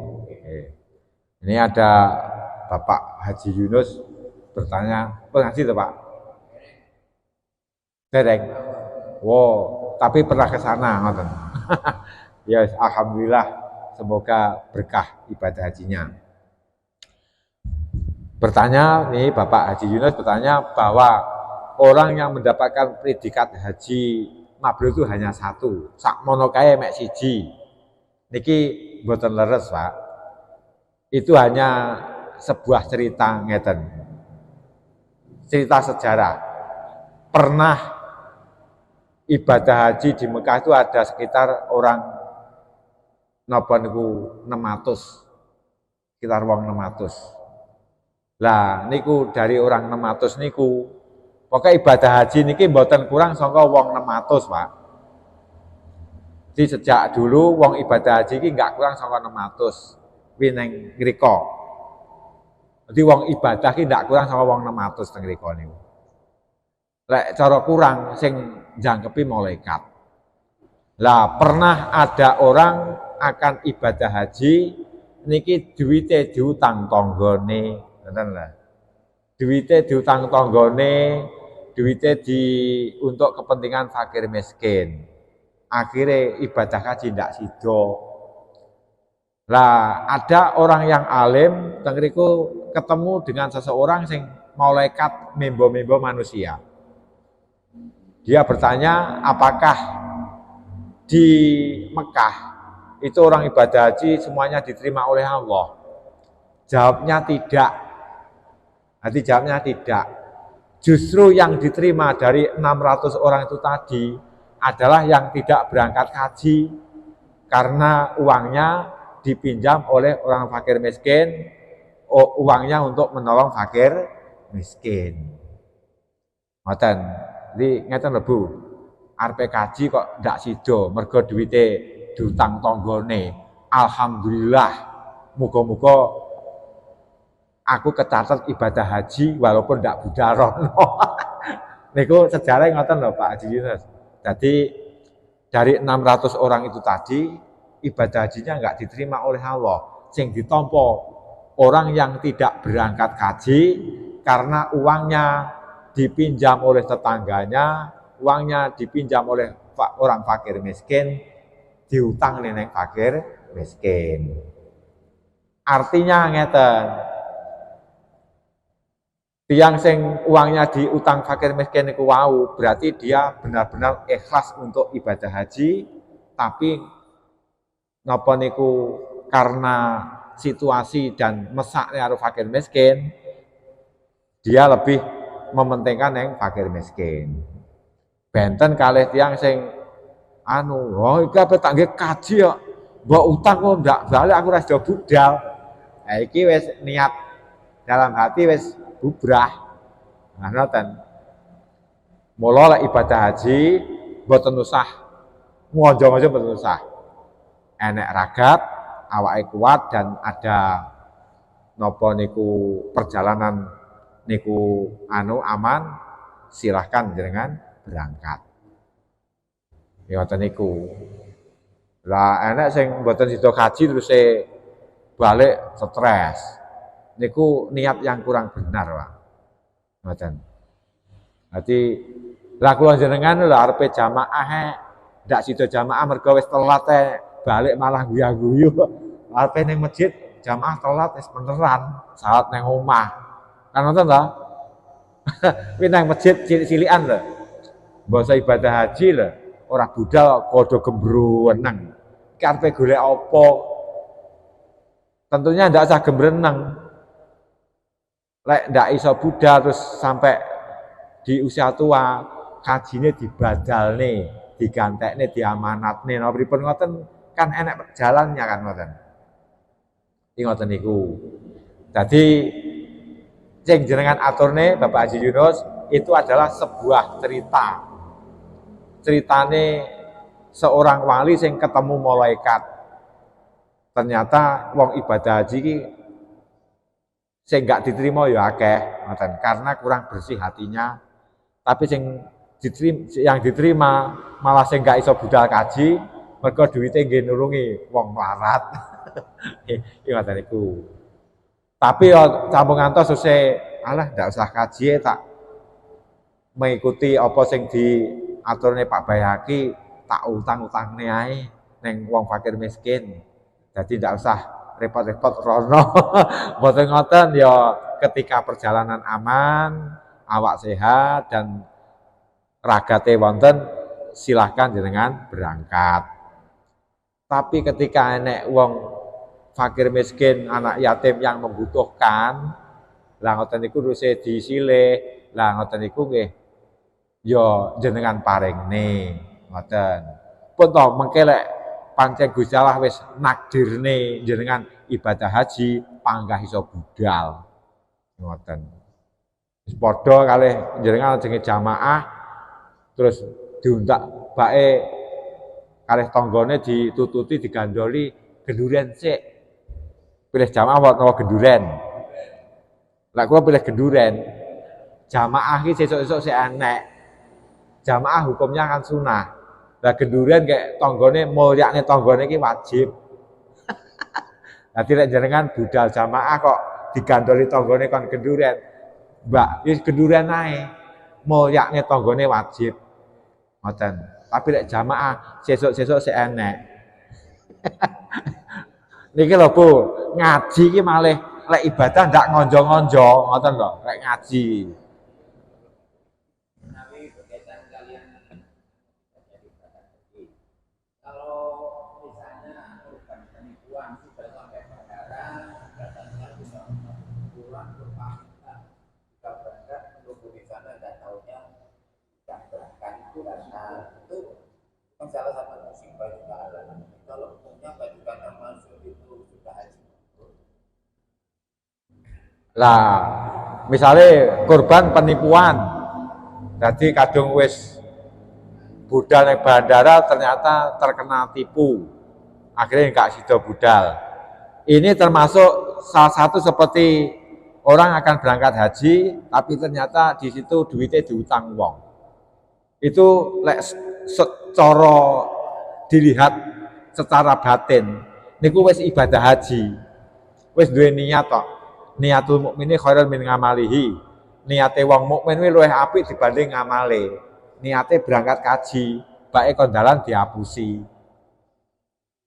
Ini ada Bapak Haji Yunus bertanya, ngaji tuh Pak? Dereng. Wow, tapi pernah ke sana ngoten. Ya, alhamdulillah, semoga berkah ibadah hajinya. Bertanya nih Bapak Haji Yunus bertanya bahwa orang yang mendapatkan predikat haji mabrur itu hanya satu, sakmono kae mek siji. Niki mboten leres, Pak. Itu hanya sebuah cerita ngeten. Cerita sejarah. Pernah ibadah haji di Mekah itu ada sekitar orang napa niku 600. Sekitar wong 600. Lah niku dari orang 600 niku pokoknya ibadah haji niki mboten kurang saka wong 600, Pak. Jadi sejak dulu wong ibadah haji iki enggak kurang saka 600 kuwi ning ngrika. Jadi wong ibadah iki enggak kurang saka wong 600 teng ngrika niku. Lek cara kurang sing jangkepi malaikat. Lah pernah ada orang akan ibadah haji niki duwite diutang tanggane, ngoten lho. Duwite diutang tanggane, duwite untuk kepentingan fakir miskin. Akhirnya ibadah haji ndak sido. Lah ada orang yang alim tengriku ketemu dengan seseorang sing malaikat membo-membo manusia. Dia bertanya, apakah di Mekah itu orang ibadah haji semuanya diterima oleh Allah? Jawabnya tidak. Nanti jawabnya tidak. Justru yang diterima dari 600 orang itu tadi adalah yang tidak berangkat haji karena uangnya dipinjam oleh orang fakir miskin, uangnya untuk menolong fakir miskin. Ngoten. Jadi ngeten lho Bu, arep kaji kok ndak sido mergo duwite diutang tanggane. Alhamdulillah, muga-muga aku kecatet ibadah haji walaupun ndak budarono. Niku sejarah ngoten lho Pak Haji Yunus. Jadi dari 600 orang itu tadi ibadah hajinya enggak diterima oleh Allah. Sing ditampa orang yang tidak berangkat haji karena uangnya dipinjam oleh tetangganya, uangnya dipinjam oleh orang fakir miskin, diutang neng fakir miskin. Artinya ngeten, tiang sing uangnya diutang fakir miskin niku wau, berarti dia benar-benar ikhlas untuk ibadah haji, tapi napa niku karena situasi dan mesaknya karo fakir miskin, dia lebih mementingkan yang fakir miskin. Benten kalih tiang sing oh iki ape tak nggih kaji kok mbok utang kok ndak balik aku ora sida budal. Nah iki wis niat dalam hati wis bubrah. Nah ngoten. Mula lek ibadah haji mboten usah ngonjo-ngonjo mboten usah. Enek ragat, awake kuat dan ada napa niku perjalanan niku aman, silahkan jenengan berangkat. Ya ngoten niku. Lah enek sing mboten sida kaji terus balik stres. Niku niat yang kurang benar, Pak. Ngoten. Dadi lah kula jenengan lho arepe jamaah ndak sida jamaah mergo wis telat balik malah guyu-guyu. Arepe ning masjid jamaah telat wis beneran salat nang omah. Kan ngoten ta? Kuwi nang masjid cilik-cilikan lho. Basa ibadah haji lho, ora budal padha gembreneng. Iki arepe golek apa? Tentunya ndak usah gembreneng. Lek ndak iso budal terus sampai di usia tua, kajine dibadalne, digantekne, diamanatne. Napa pripun ngoten kan enek jalannya kan ngoten. Iki ngoten niku. Jadi sing jenengan aturne Bapak Haji Yunus itu adalah sebuah cerita. Ceritane seorang wali sing ketemu malaikat. Ternyata wong ibadah haji iki sing gak diterima ya akeh, ngoten. Karena kurang bersih hatinya. Tapi yang diterima malah sing gak iso budal kaji, mergo duwite nggih nulungi wong melarat. Iki ngoten niku. Tapi yo sampun ngantos suse alah ndak usah kaji tak mengikuti apa sing diaturne Pak Bayaki, tak utang-utangne ae ning wong fakir miskin. Jadi ndak usah repot-repot rono. Mboten ngoten ya ketika perjalanan aman, awak sehat dan ragate wonten silahkan jenengan berangkat. Tapi ketika enek wong fakir miskin, anak yatim yang membutuhkan, lah ngoten niku ruse disilih, lah ngoten niku nggih ya jenengan paringne, ngoten. Pun to mengke lek pancen Gusti Allah wis nakdirne jenengan ibadah haji, panggah iso budal. Ngoten. Wis padha kalih jenengan jenenge jamaah terus diuntak bae kalih tanggane ditututi digandoli genduren sik. Pilih jamaah apa genduren? Lah kula pilih genduren. Jamaah iki sesuk-esuk sik enek. Jamaah hukumnya kan sunah. Lah genduren kayak tanggane mulyakne tanggane iki wajib. Dadi lek jenengan budal jamaah kok digandoli tanggane kon genduren. Mbak, wis genduren ae. Mulyakne tanggane wajib. Ngoten. Tapi lek jamaah sesuk-sesuk sik enek. Niki lho Bu, ngaji iki malih lek ibadah ndak ngonjo-ngonjo, ngoten lho, lek ngaji. Salah satu musibah juga adalah kalau punya pajukan amal itu sudah haji. Lah, misalnya korban penipuan, jadi kadung wis budal ning bandara ternyata terkena tipu, akhirnya nggak sido budal. Ini termasuk salah satu seperti orang akan berangkat haji, tapi ternyata di situ duitnya diutang wong. Itu lek secara dilihat secara batin niku wis ibadah haji. Wis duwe niat tok. Niatul mukmini khairun min ngamalihi. Niate wong mukmin kuwi luwih apik dibanding ngamale. Niate berangkat kaji, bae kondalan diapusi.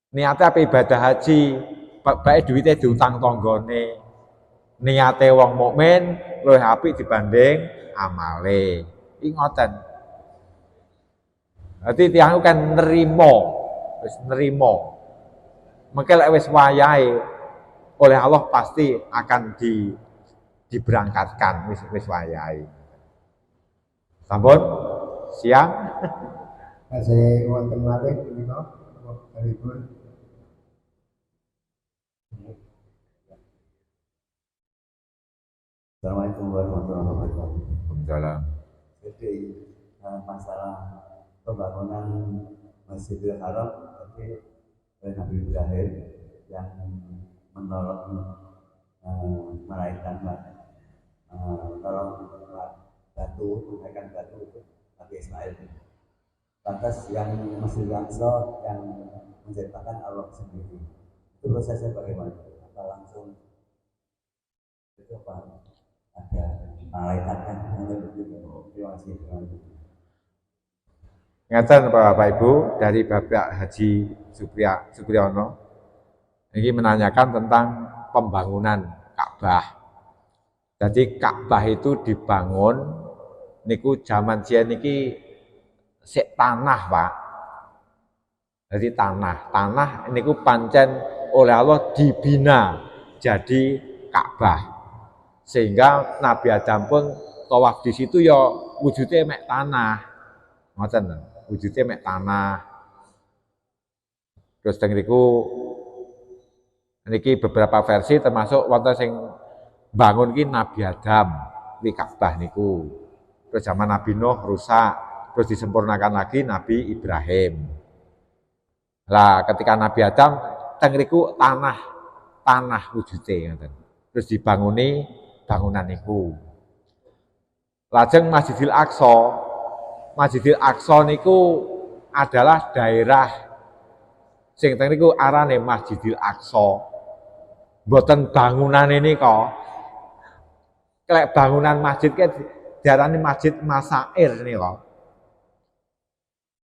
Niate apa ibadah haji, bae duwite diutang tanggane. Niate wong mukmin luwih apik dibanding amale. Iki ngoten. Dadi tiyang kan nerima, wis nerima. Mengke lek wis wayahe oleh Allah pasti akan diberangkatkan wis wayahe. Sampun siang. Saya wonten malih menika wektalipun. Assalamualaikum warahmatullahi wabarakatuh. Waalaikumsalam. Jadi masalah pembangunan Masjidil Haram tadi Nabi Ibrahim yang menolong menaikkan tolong batu, menggunakan batu untuk Nabi Ismail. Lantas yang Masjidil Aqsa yang menciptakan Allah sendiri. Itu prosesnya bagaimana? Apa langsung itu apa? Ada malaikatnya mulai begitu. Terima kasih. Ngeten Bapak Ibu dari Bapak Haji Supriyono ini menanyakan tentang pembangunan Ka'bah. Jadi Ka'bah itu dibangun niku zaman ciyen niki sik tanah, Pak. Jadi tanah niku pancen oleh Allah dibina jadi Ka'bah. Sehingga Nabi Adam pun tawaf di situ ya wujudnya mek tanah. Ngoten, wujudnya mek tanah. Terus teng niku niki beberapa versi termasuk wonten sing bangun ki Nabi Adam di Ka'bah niku. Terus zaman Nabi Nuh rusak, terus disempurnakan lagi Nabi Ibrahim. Lah ketika Nabi Adam teng niku tanah wujudnya ngoten. Terus dibanguni bangunan niku. Lajeng Masjidil Aqsa niku adalah daerah sing teng niku arane Masjidil Aqsa. Mboten bangunan ini kok. Kelek bangunan masjid ke diarani Masjid Masair nih kok.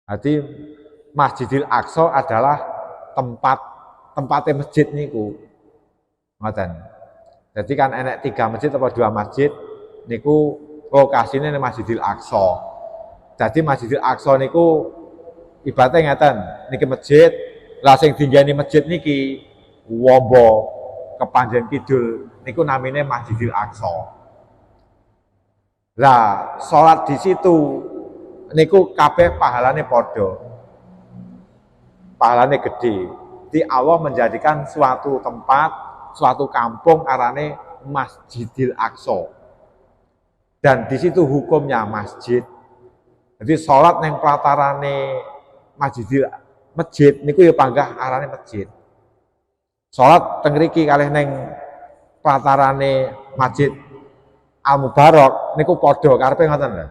Jadi Masjidil Aqsa adalah tempatnya masjid niku. Ngoten. Jadi kan enek 3 masjid atau 2 masjid niku lokasinya di Masjidil Aqsa. Jadi Masjidil Aqsa niku ibaratnya ngeten, niki masjid, lah sing dinggani masjid niki wombo kepanjen kidul niku namine Masjidil Aqsa. Lah salat di situ niku kabeh pahalane padha. Pahalane gede. Jadi Allah menjadikan suatu tempat, suatu kampung arane Masjidil Aqsa. Dan di situ hukumnya masjid. Jadi sholat neng pelatarane masjid niku ya panggah arane masjid. Sholat teng mriki kalih neng pelatarane Masjid Al Mubarak niku padha karepe ngoten lho.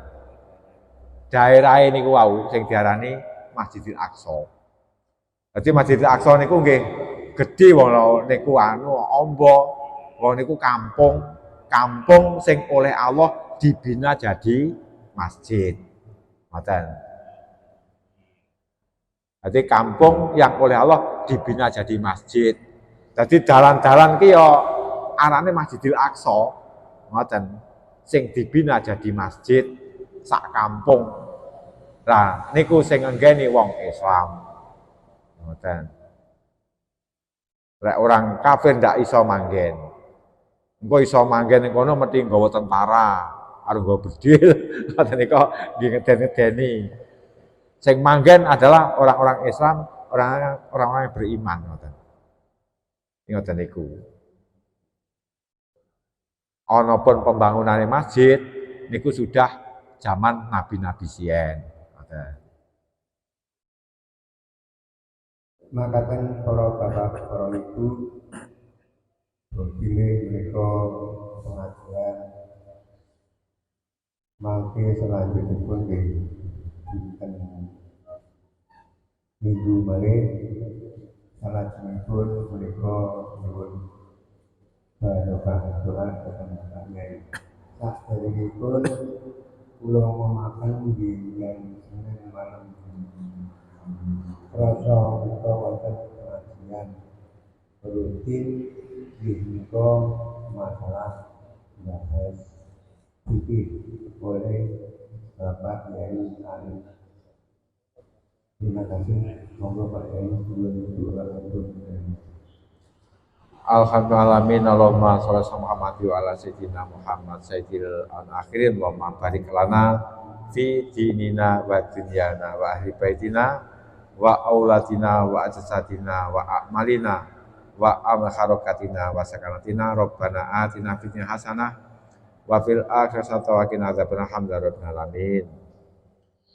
Daerahe niku wau sing diarani Masjidil Aqsa. Jadi Masjidil Aqsa niku nggih gedhe wong niku amba, wong niku kampung sing oleh Allah dibina jadi masjid. Ngoten. Jadi kampung yang oleh Allah dibina jadi masjid. Jadi dalan-dalan ki ya arane Masjidil Aqsa. Ngoten. Sing dibina jadi masjid sak kampung. Lah niku sing ngenggeni wong Islam. Ngoten. Lek orang kafir ndak iso manggen. Engko iso manggen ning kono mesti nggawa tentara, arep nggawa bedil, ngoten niku nggih ngeden-ngedeni. Sing manggen adalah orang-orang Islam, orang-orang yang beriman ngoten. Ngoten niku. Ana pun pembangunan masjid niku sudah zaman nabi-nabi siyen. Makaten para bapak para ibu pilih mereka pengajian mangke selanjutnya pun diberikan minggu malih selanjutnya pun mereka nyuwun barokah doa datang kalian. Sak derengipun kula memakan di yang Senin malam rasa kita wonten pengajian rutin menika masalah bahas fikih oleh Bapak Yai Arif. Terima kasih. Monggo Pak Yai Alhamdulillah, Allahumma sholli ala Muhammad wa ala sayyidina Muhammad sayyidil akhirin wa barik lana fi dinina wa dunyana wa ahli baitina wa aulatina wa ajsadina wa a'malina wa amharakatina wa sakanatina rabbana atina fid dunya hasanah wa fil akhirati hasanah wa qina adzabannar. Alhamdulillah rabbil alamin.